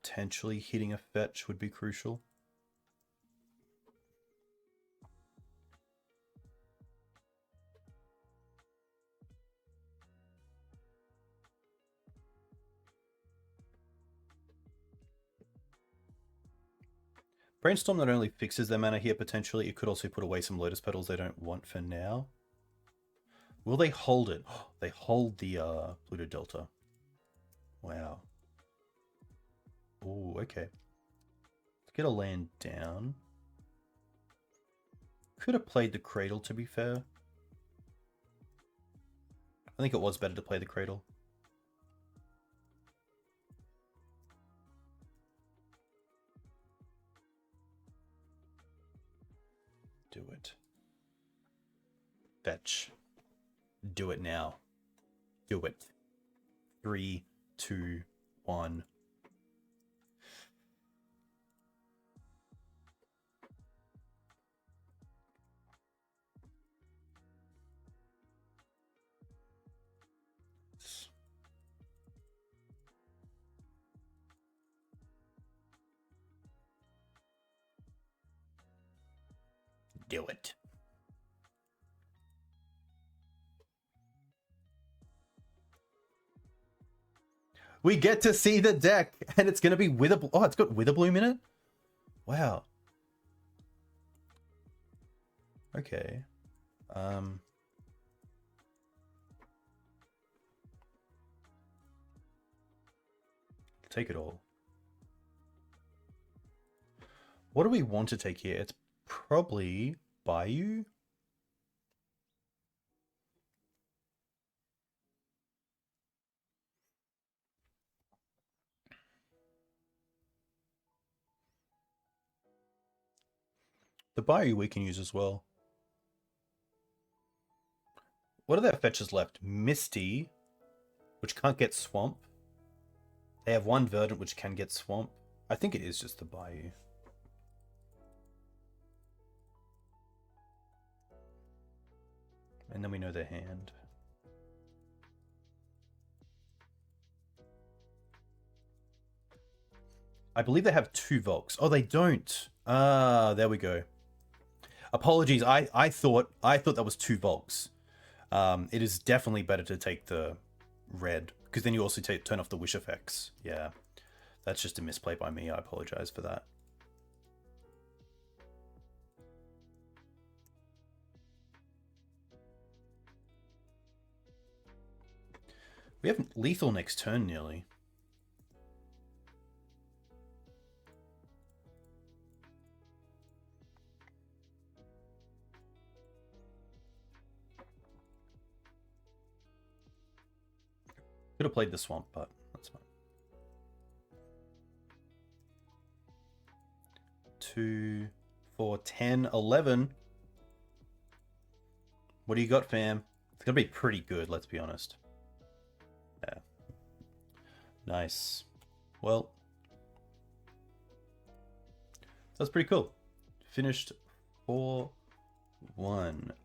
Potentially hitting a fetch would be crucial. Brainstorm not only fixes their mana here potentially, it could also put away some Lotus Petals they don't want for now. Will they hold it? They hold the Pluto Delta. Wow. Oh, okay. Let's get a land down. Could have played the Cradle, to be fair. I think it was better to play the Cradle. Do it. Fetch. Do it now. Do it. 3, 2, 1. Do it. We get to see the deck, and it's going to be Wither... Oh, it's got Witherbloom in it? Wow. Okay. Take it all. What do we want to take here? It's probably Bayou. The Bayou we can use as well. What are their fetches left? Misty, which can't get Swamp. They have one Verdant, which can get Swamp. I think it is just the Bayou. And then we know their hand. I believe they have 2 Volks. Oh, they don't. Ah, there we go. Apologies. I thought that was 2 Volks. It is definitely better to take the red, because then you also turn off the wish effects. Yeah, that's just a misplay by me. I apologize for that. We have lethal next turn nearly. Could have played the Swamp, but that's fine. 2, 4, 10, 11. What do you got, fam? It's going to be pretty good, let's be honest. Yeah. Nice. Well, that's pretty cool. Finished 4-1.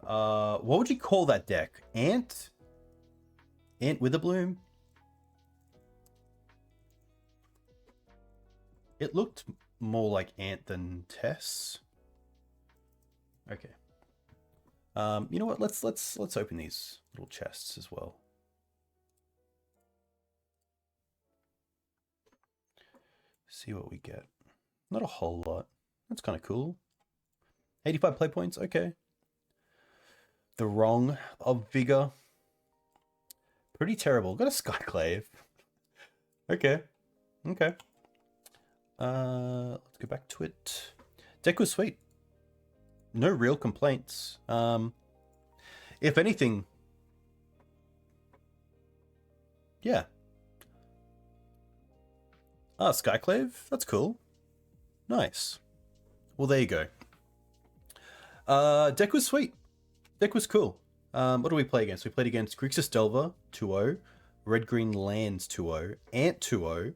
What would you call that deck? Ant? Ant Witherbloom? It looked more like Ant than Tess. Okay. You know what? Let's open these little chests as well. See what we get. Not a whole lot. That's kind of cool. 85 play points. Okay. The Wrong of Vigor. Pretty terrible. Got a Skyclave. Okay. Okay. Let's go back to it. Deck was sweet. No real complaints. If anything, yeah. Ah, Skyclave. That's cool. Nice. Well, there you go. Deck was sweet. Deck was cool. What do we play against? We played against Grixis Delver 2-0, Red Green Lands 2-0, Ant 2-0,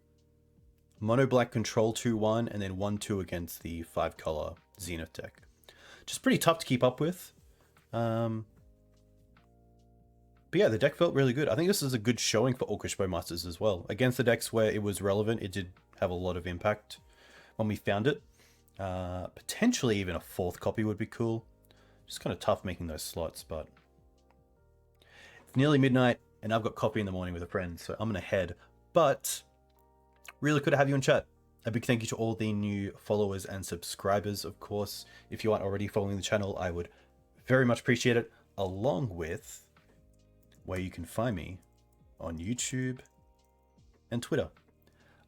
Mono-Black Control 2-1, and then 1-2 against the 5-color Zenith deck. Just pretty tough to keep up with. But yeah, the deck felt really good. I think this is a good showing for Orcish Bowmasters as well. Against the decks where it was relevant, it did have a lot of impact when we found it. Potentially even a 4th copy would be cool. Just kind of tough making those slots, but it's nearly midnight and I've got coffee in the morning with a friend, so I'm gonna head. But really good to have you in chat. A big thank you to all the new followers and subscribers, of course. If you aren't already following the channel, I would very much appreciate it, along with where you can find me on YouTube and Twitter.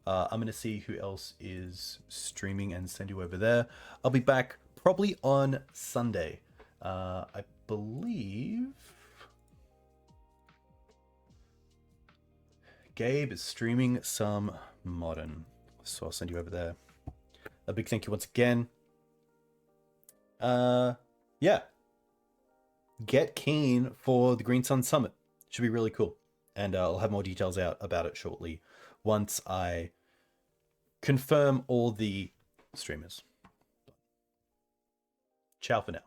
I'm going to see who else is streaming and send you over there. I'll be back probably on Sunday. I believe Gabe is streaming some Modern, so I'll send you over there. A big thank you once again. Yeah. Get keen for the Green Sun Summit. Should be really cool. And I'll have more details out about it shortly once I confirm all the streamers. Ciao for now.